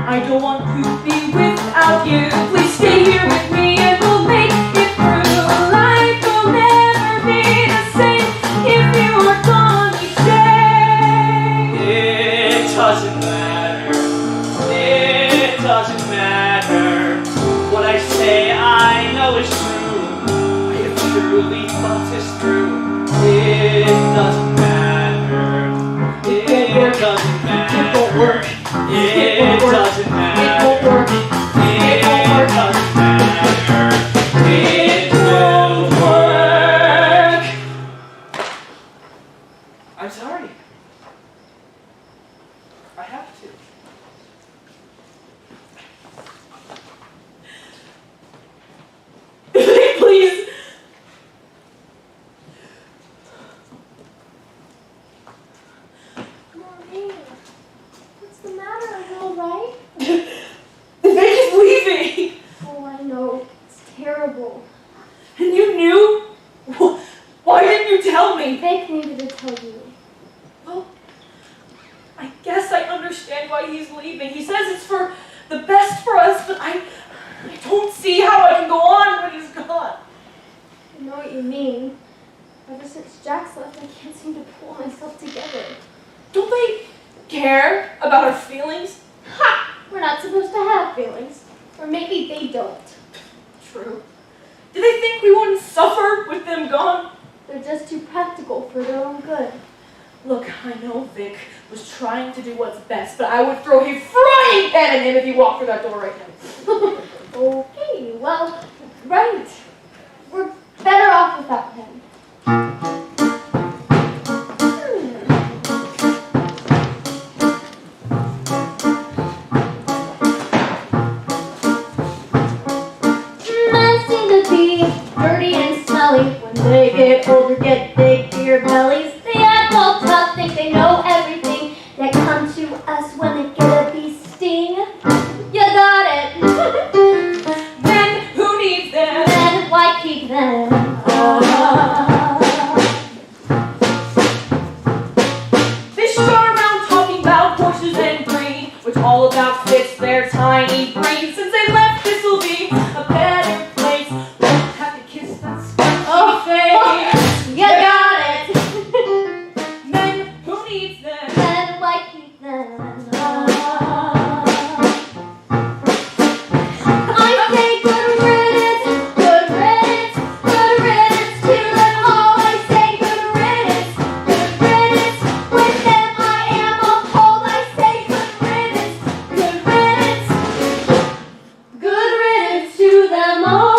I don't want to be without you. Please stay here with me and we'll make it through. Life will never be the same if you are gone each day. It doesn't matter. It doesn't matter. What I say I know is true. I have truly thought this through. It doesn't matter. It doesn't matter. It won't work. It doesn't matter. It won't work. It doesn't matter. It won't work. I'm sorry. I have to. Please. Mommy, what's the matter? Are you alright? Vic is leaving. Oh, I know. It's terrible. And you knew? Why didn't you tell me? Vic needed to tell you. Well, I guess I understand why he's leaving. He says it's for the best for us, but I don't see how I can go on when he's gone. I know what you mean. Ever since Jack's left, I can't seem to pull myself together. Don't they care about our feelings? Ha! We're not supposed to have feelings. Or maybe they don't. True. Do they think we wouldn't suffer with them gone? They're just too practical for their own good. Look, I know Vic was trying to do what's best, but I would throw a frying pan at him if he walked through that door right now. Okay, well, right. We're better off without him. us when they get a bee sting. You got it. Then who needs them? Then why keep them? They start around talking about horses and green, which all about fits their tiny brains. Since they left, this'll be a better place. Won't have to kiss that spongy face. You got it. Men, who needs them? Then why keep them? I say good riddance, good riddance, good riddance to them all. I say good riddance, good riddance. With them I am appalled. I say good riddance, good riddance, good riddance to them all.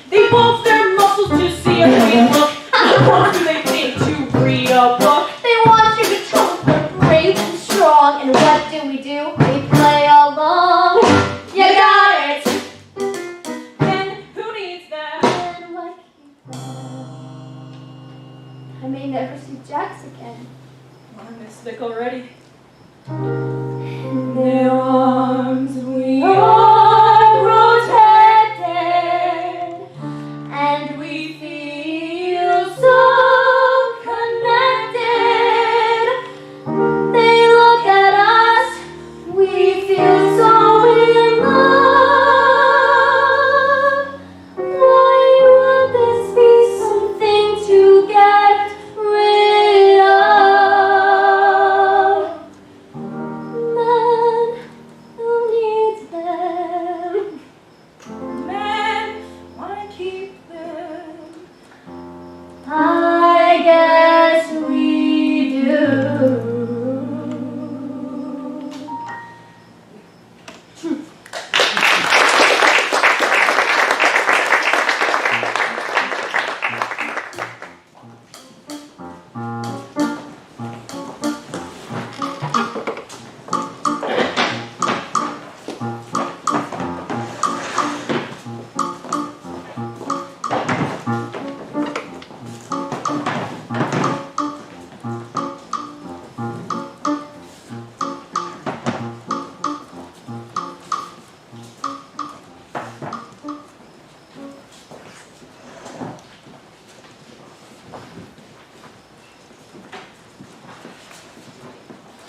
They bulge their muscles to see if we look. What do they think to read a book? They want you to tell them they're brave and strong. And what do? We play along. You got it. Then who needs them? And why keep them? I may never see Jax again. I'm mystic already. In their arms we are protected, and we feel so connected. They look at us, we feel so in love. Why would this be something to get rid of? Man, who needs them? Men, why keep them? I guess we do.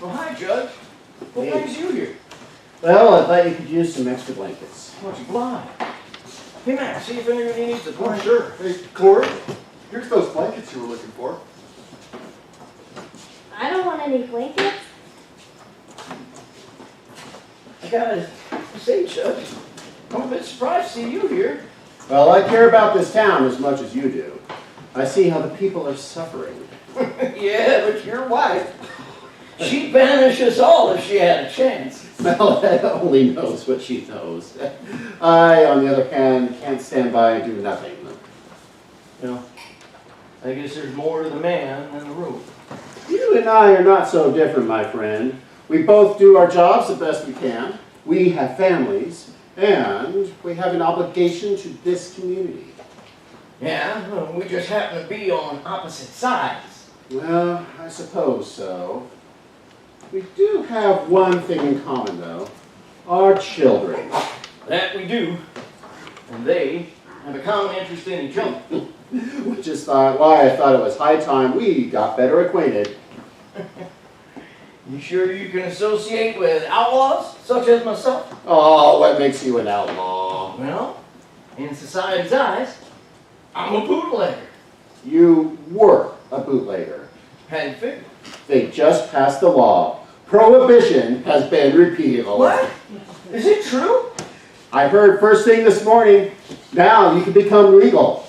Well, hi, Judge. What Hey. brings you here? Well, I thought you could use some extra blankets. What's blind? Hey, Matt, see if anybody needs a Oh, blanket. sure. Hey, Corey, here's those blankets you were looking for. I don't want any blankets. I gotta say, Judge, I'm a bit surprised to see you here. Well, I care about this town as much as you do. I see how the people are suffering. Yeah, but your wife, she'd banish us all if she had a chance. Well, that only knows what she knows. I, on the other hand, can't stand by and do nothing. You know, I guess there's more to the man than the room. You and I are not so different, my friend. We both do our jobs the best we can. We have families, and we have an obligation to this community. Yeah, well, we just happen to be on opposite sides. Well, I suppose so. We do have one thing in common, though. Our children. That we do. And they have a common interest in each other. Which is why I thought it was high time we got better acquainted. You sure you can associate with outlaws, such as myself? Oh, what makes you an outlaw? Well, in society's eyes, I'm a bootlegger. You were a bootlegger. Hadn't figured. They just passed the law. Prohibition has been repealed. What? Is it true? I heard first thing this morning. Now you can become legal.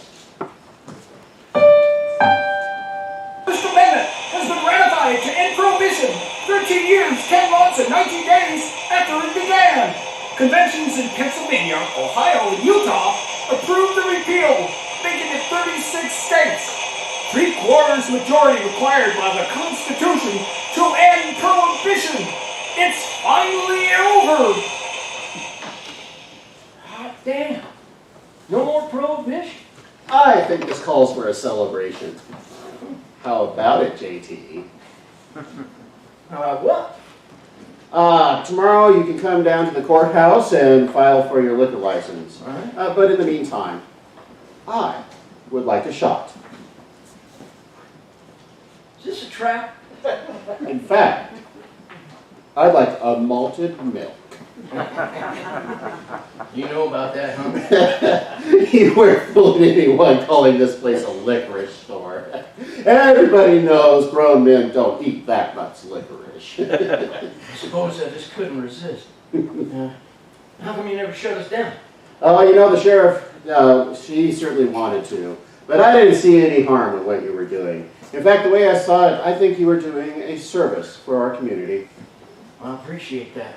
This amendment has been ratified to end prohibition 13 years, 10 months, and 19 days after it began. Conventions in Pennsylvania, Ohio, and Utah approved the repeal, making it 36 states. 3/4 majority required by the Constitution to end prohibition. It's finally over. Hot damn. No more prohibition? I think this calls for a celebration. How about it, JT? What? Tomorrow you can come down to the courthouse and file for your liquor license. All right. But in the meantime, I would like a shot. Is this a trap? In fact, I'd like a malted milk. You know about that, huh? You weren't fooling anyone calling this place a licorice store. Everybody knows grown men don't eat that much licorice. I suppose I just couldn't resist. How come you never shut us down? Oh, you know, the sheriff, she certainly wanted to. But I didn't see any harm in what you were doing. In fact, the way I saw it, I think you were doing a service for our community. I appreciate that.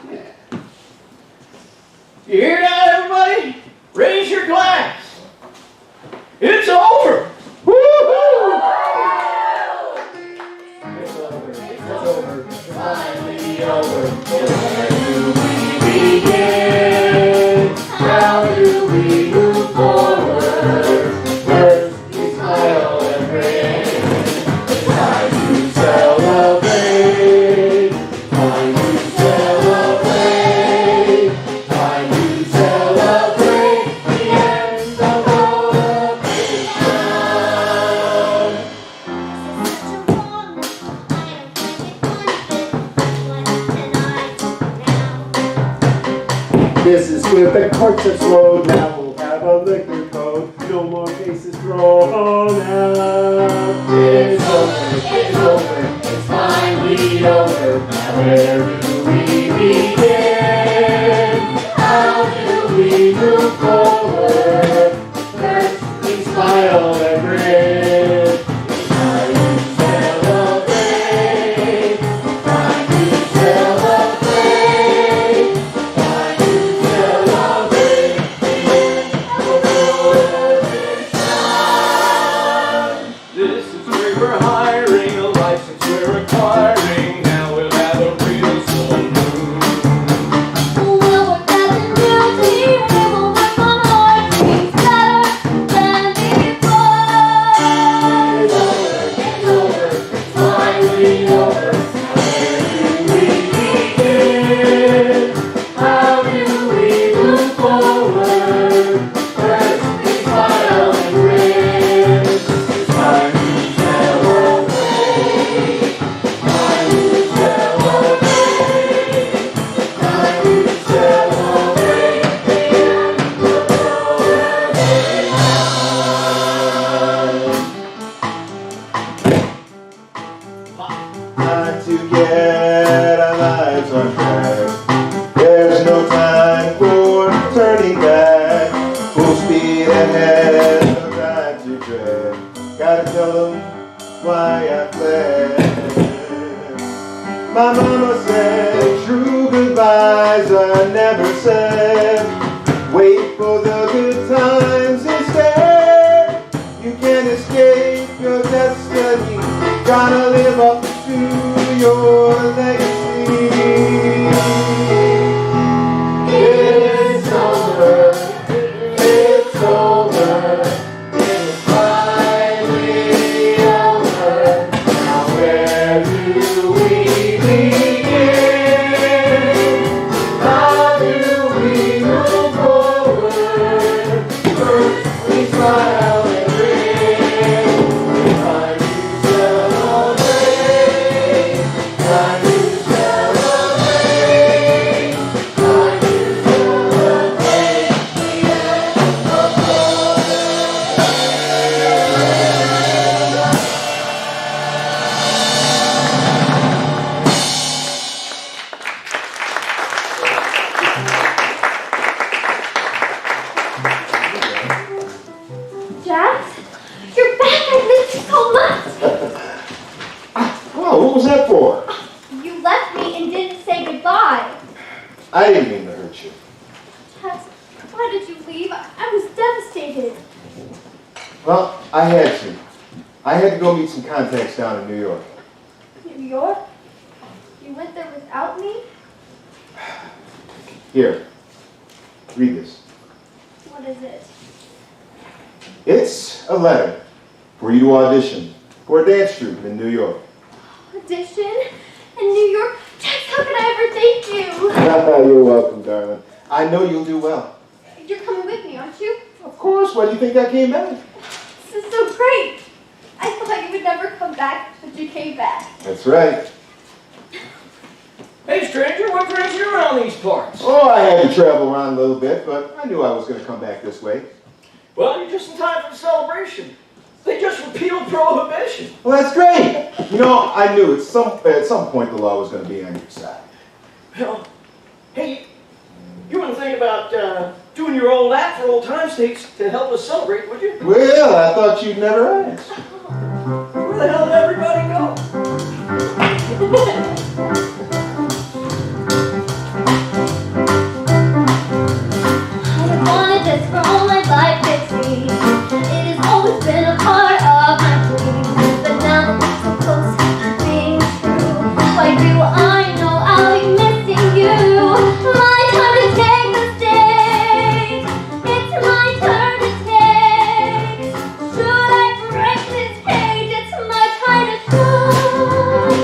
Yeah. You hear that, everybody? Raise your glass. It's over. Woo-hoo! It's over. It's over. Finally over. Where do we begin? How do we move forward? First we smile and grin. It's time to celebrate. Time to celebrate. Time to celebrate the end of Prohibition. This is with the courts have slowed. Now we'll have a liquor code. No more cases thrown out. It's over, it's over, it's finally over. Now where do we begin? How do we move forward? First we smile and grin. It's time to celebrate. Time to celebrate. Time to celebrate the end of Prohibition. This is where we're hiring a license we're acquiring. Now we'll have a real full moon. We'll work as a new team. We will work on our dreams better than before. It's over, it's finally over. Where do we begin? How do we move forward? First we smile and grin. It's time to celebrate. Time to celebrate. Time to celebrate the end of Prohibition. Time to get our lives on track. There's no time for turning back. Full speed ahead, no time to drag. Gotta tell them why I fled. My mama said true goodbyes are never said. Wait for the good times instead. You can't escape your destiny. Gotta live up to your legacy. It's over, it's over, it's finally over. Now where do we begin? How do we move forward? First we smile and grin. Time to celebrate. Time to celebrate. Time to celebrate the end of Jax, you're back. I missed you so much. Oh, what was that for? You left me and didn't say goodbye. I didn't mean to hurt you. Jax, why did you leave? I was devastated. Well, I had to. I had to go meet some contacts down in New York. New York? You went there without me? Here, read this. What is it? It's a letter for you to audition for a dance troupe in New York. Audition in New York? Tex, how could I ever thank you? You're welcome, darling. I know you'll do well. You're coming with me, aren't you? Of course. Why do you think I came back? This is so great. I thought you would never come back, but you came back. That's right. Hey, stranger, what brings you around these parts? Oh, I had to travel around a little bit, but I knew I was going to come back this way. Well, you're just in time for the celebration. They just repealed Prohibition. Well, that's great. You know, I knew at some point the law was going to be on your side. Well, hey, you wouldn't think about doing your old act for old time's sake to help us celebrate, would you? Well, I thought you'd never ask. Where the hell did everybody go? I wanted this for all my life, it's me. It has always been a part of my dream. But now that it's so close to being true, why do I know I'll be missing you? My time to take the stage. It's my turn to take. Should I break this cage? It's my time to shine.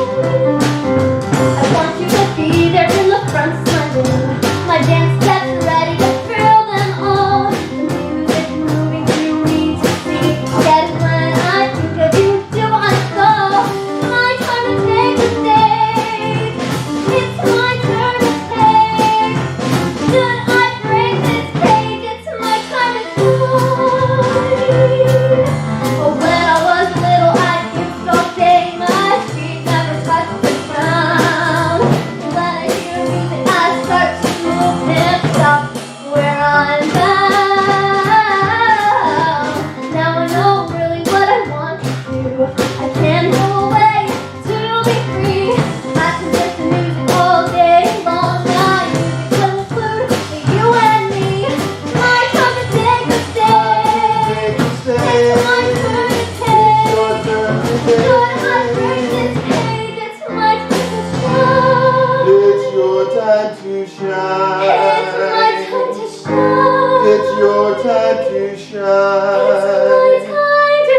I want you to be there in the front smiling. My dance steps ready to thrill them all. The music moving through me to see. Yet when I think of you, do I go? My time to take the stage. It's my turn to take. Should I break this cage? It's my time to shine. Oh, when I was little, I skipped all day. My feet never touched the ground. When I hear music, I start to move and stop where I'm bound. Now I know really what I want to do. I can't go away to be free. I can listen to music all day long. My music will include you and me. My time to take the stage. It's my turn to take. Should I break this cage? It's my turn to shine. It's your time to shine. It's my time to shine. It's your time to It's shine. my time to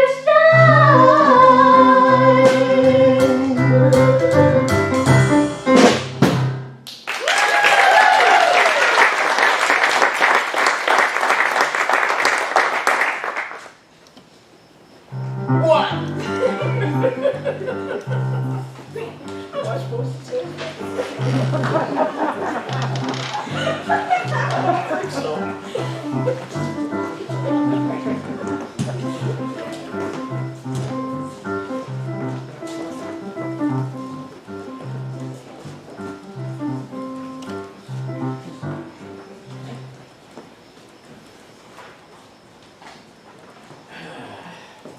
What? Am I supposed to say? I think so.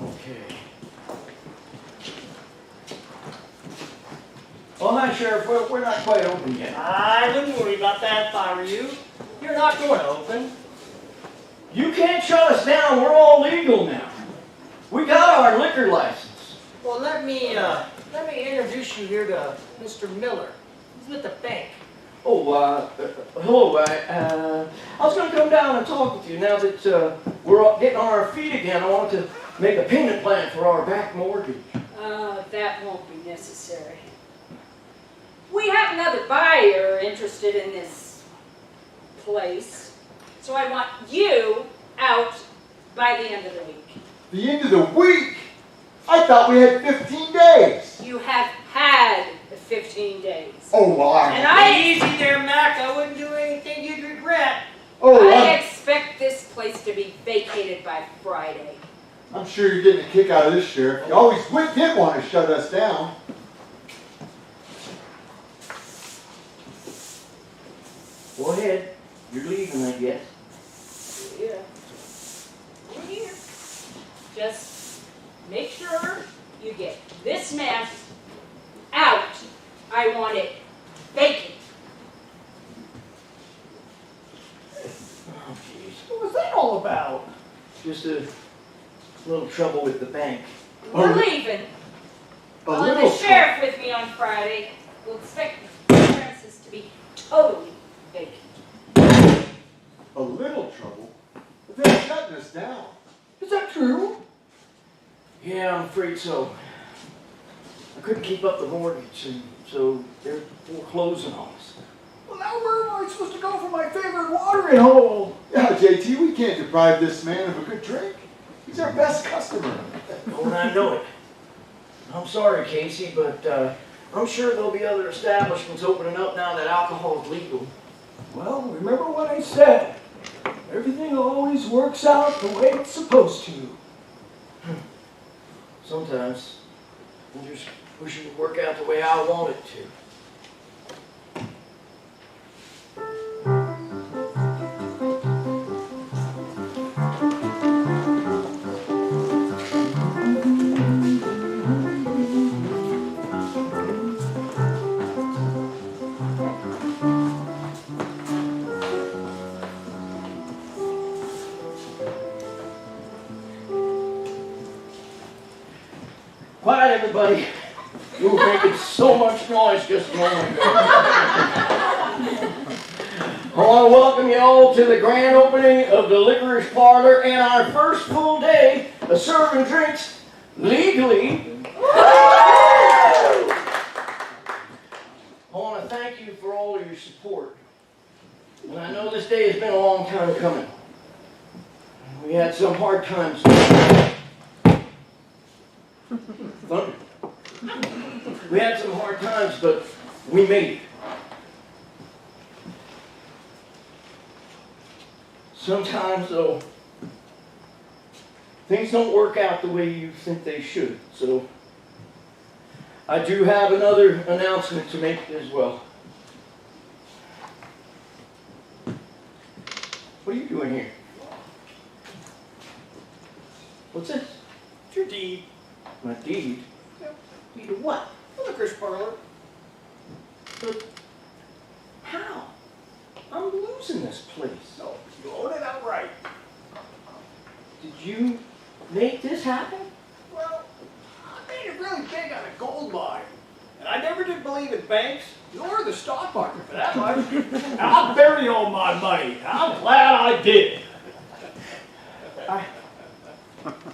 Okay. Oh, hi, Sheriff. We're not quite open yet. I wouldn't worry about that if I were you. You're not going to open. You can't shut us down. We're all legal now. We got our liquor license. Well, let me introduce you here to Mr. Miller. He's with the bank. Oh, hello. I was going to come down and talk with you now that we're all getting on our feet again. I want to make a payment plan for our back mortgage. That won't be necessary. We have another buyer interested in this place, so I want you out by the end of the week. The end of the week? I thought we had 15 days. You have had 15 days. Oh, well, Easy there, Mac. I wouldn't do anything you'd regret. I expect this place to be vacated by Friday. I'm sure you're getting a kick out of this, Sheriff. You always did want to shut us down. Go ahead. You're leaving, I guess. Yeah. We're here. Just make sure you get this mess out. I want it vacant. Oh, jeez. What was that all about? Just a little trouble with the bank. We're leaving. I'll have the sheriff with me on Friday. We'll expect the premises to be totally vacant. A little trouble? But they're shutting us down. Is that true? Yeah, I'm afraid so. couldn't keep up the mortgage, and so they're foreclosing on us. Well, now where am I supposed to go for my favorite watering hole? Yeah, JT, we can't deprive this man of a good drink. He's our best customer. Oh, and I know it. I'm sorry, Casey, but I'm sure there'll be other establishments opening up now that alcohol is legal. Well, remember what I said. Everything always works out the way it's supposed to. Sometimes I just wish it would work out the way I want it to. Quiet, everybody. You were making so much noise just a moment ago. I want to welcome you all to the grand opening of the Licorice Parlor and our first full day of serving drinks legally. I want to thank you for all of your support. And I know this day has been a long time coming. We had some hard times. Thunder. We had some hard times, but we made it. Sometimes, though, things don't work out the way you think they should. So, I do have another announcement to make as well. What are you doing here? What's this? It's your deed. My deed? Deed of what? The licorice parlor. But how? I'm losing this place. No, you own it outright. Did you make this happen? Well, I made it really big on a gold mine. And I never did believe in banks, nor the stock market for that much. And I'll bury all my money. I'm glad I did. I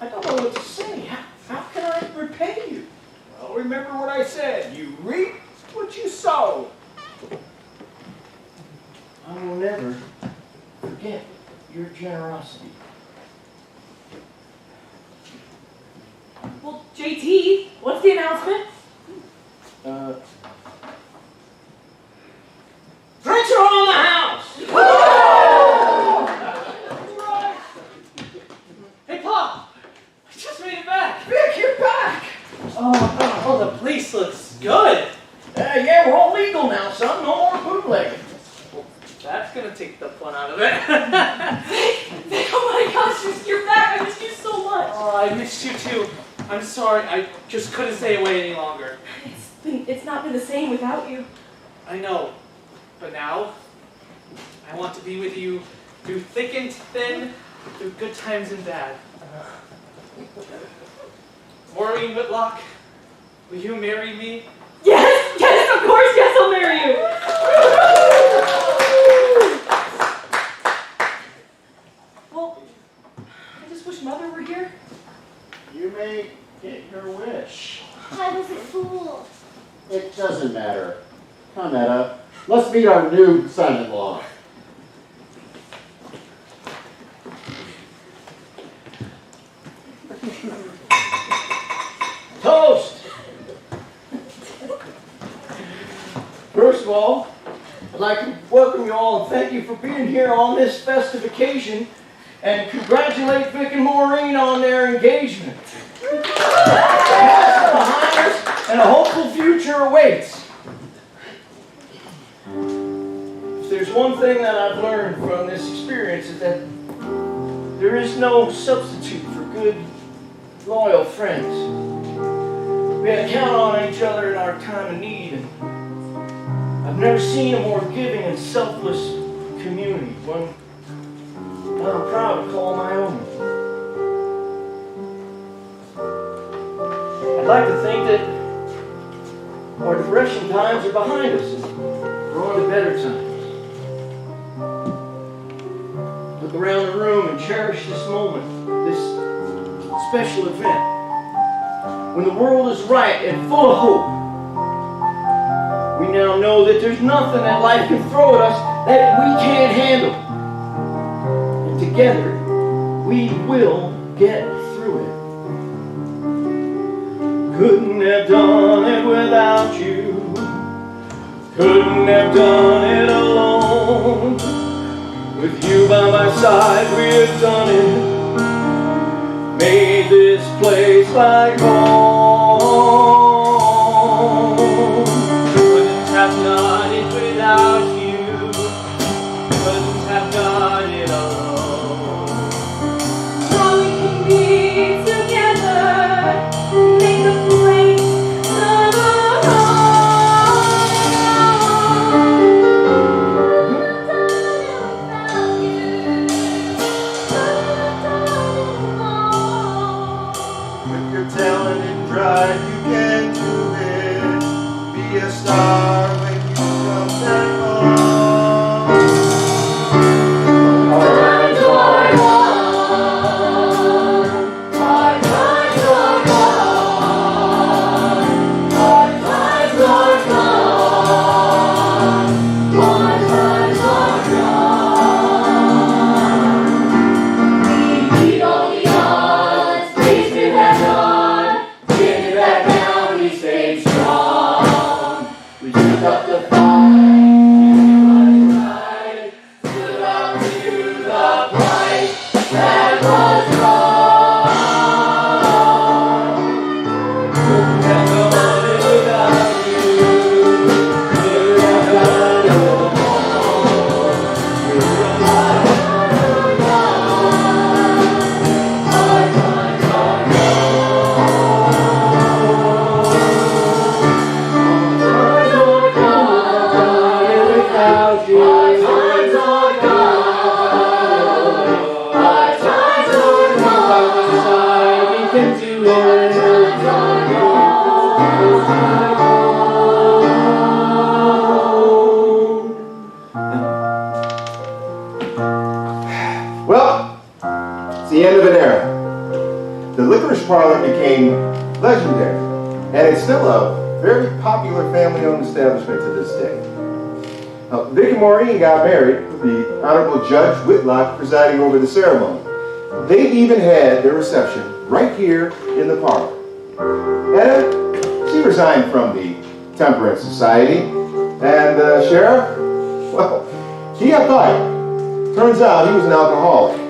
don't know what to say. How can I repay you? Well, remember what I said. You reap what you sow. I will never forget your generosity. Well, JT, what's the announcement? Drinks are on the house! Hey, Pop! I just made it back. Vic, you're back! Oh, the place looks good. Yeah, we're all legal now, son. No more bootlegging. That's gonna take the fun out of it. Vic, oh my gosh, you're back. I missed you so much. Oh, I missed you too. I'm sorry, I just couldn't stay away any longer. It's not been the same without you. I know, but now I want to be with you through thick and thin, through good times and bad. Maureen Whitlock, will you marry me? Yes, of course, yes, I'll marry you. Well, I just wish Mother were here. You may get your wish. I was a fool. It doesn't matter. Come, Etta. Let's meet our new son-in-law. Toast! First of all, I'd like to welcome you all and thank you for being here on this festive occasion and congratulate Vic and Maureen on their engagement. The past is behind us and a hopeful future awaits. If there's one thing that I've learned from this experience is that there is no substitute for good, loyal friends. We had to count on each other in our time of need, and I've never seen a more giving and selfless community, one that I'm proud to call my own. I'd like to think that our depression times are behind us and we're on to better times. Look around the room and cherish this moment, this special event. when the world is right and full of hope. We now know that there's nothing that life can throw at us that we can't handle. And together, we will get through it. Couldn't have done it without you. Couldn't have done it alone. With you by my side, we've done it. Made this place like home. Couldn't have done it without you. Couldn't have done it alone. Now we can be together, make the place of our With your talent and drive, you can do it. Be a star when you come back home. Our times are gone. Our times are gone. Our times are gone. Our times are gone. We beat all the odds, faced it head on, didn't back down, we stayed strong. We took up the fight, stood up to the plight that was wrong. Couldn't have done it without you. Couldn't have done it alone. Without you. Our times are gone. Our times are gone. We can do Our it. times are Well, it's the end of an era. The licorice parlor became legendary, and it's still a very popular family-owned establishment to this day. Vic and Maureen got married with the Honorable Judge Whitlock presiding over the ceremony. They even had their reception right here in the parlor. Anna, she resigned from the Temperance Society, and Sheriff, well, he got fired. Turns out he was an alcoholic.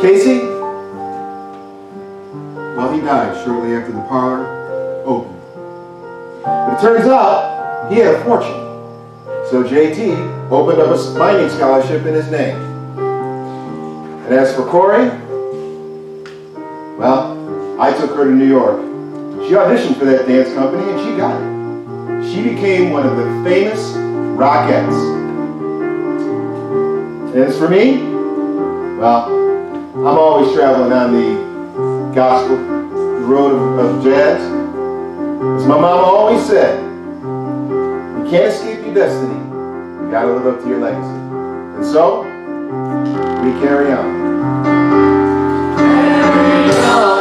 Casey, well, he died shortly after the parlor opened. But it turns out he had a fortune. So JT opened up a mining scholarship in his name. And as for Corey, well, I took her to New York. She auditioned for that dance company and she got it. She became one of the famous Rockettes. And as for me, well, I'm always traveling on the gospel, the road of jazz. As my mama always said, you can't escape your destiny. You gotta live up to your legacy. And so, we carry on. Carry on.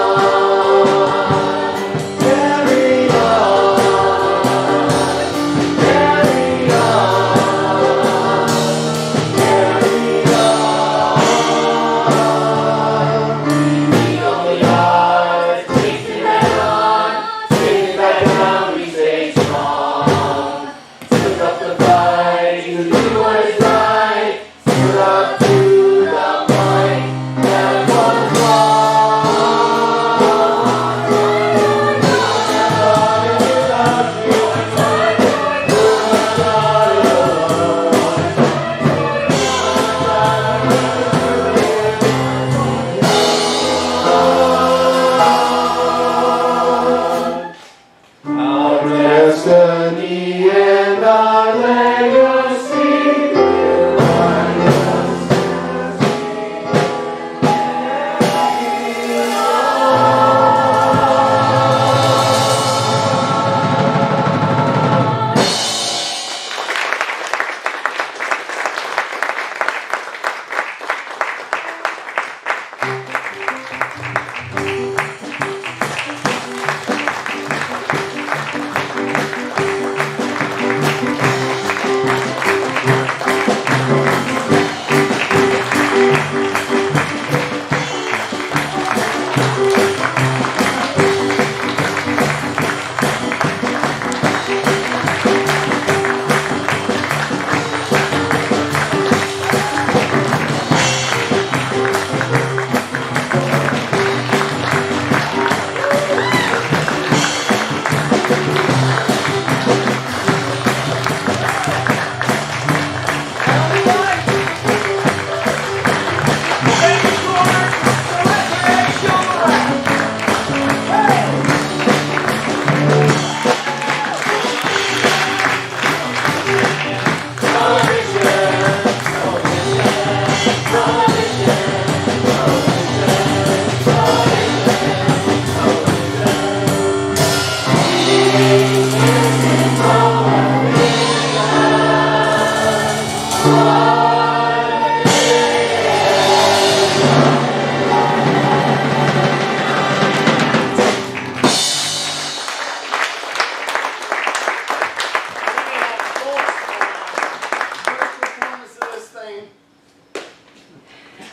Stood up to the point that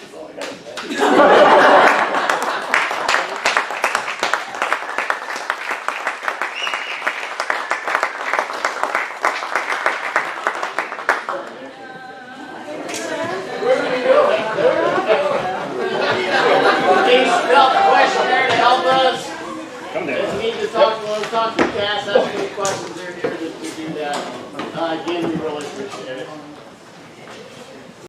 That's all I gotta say.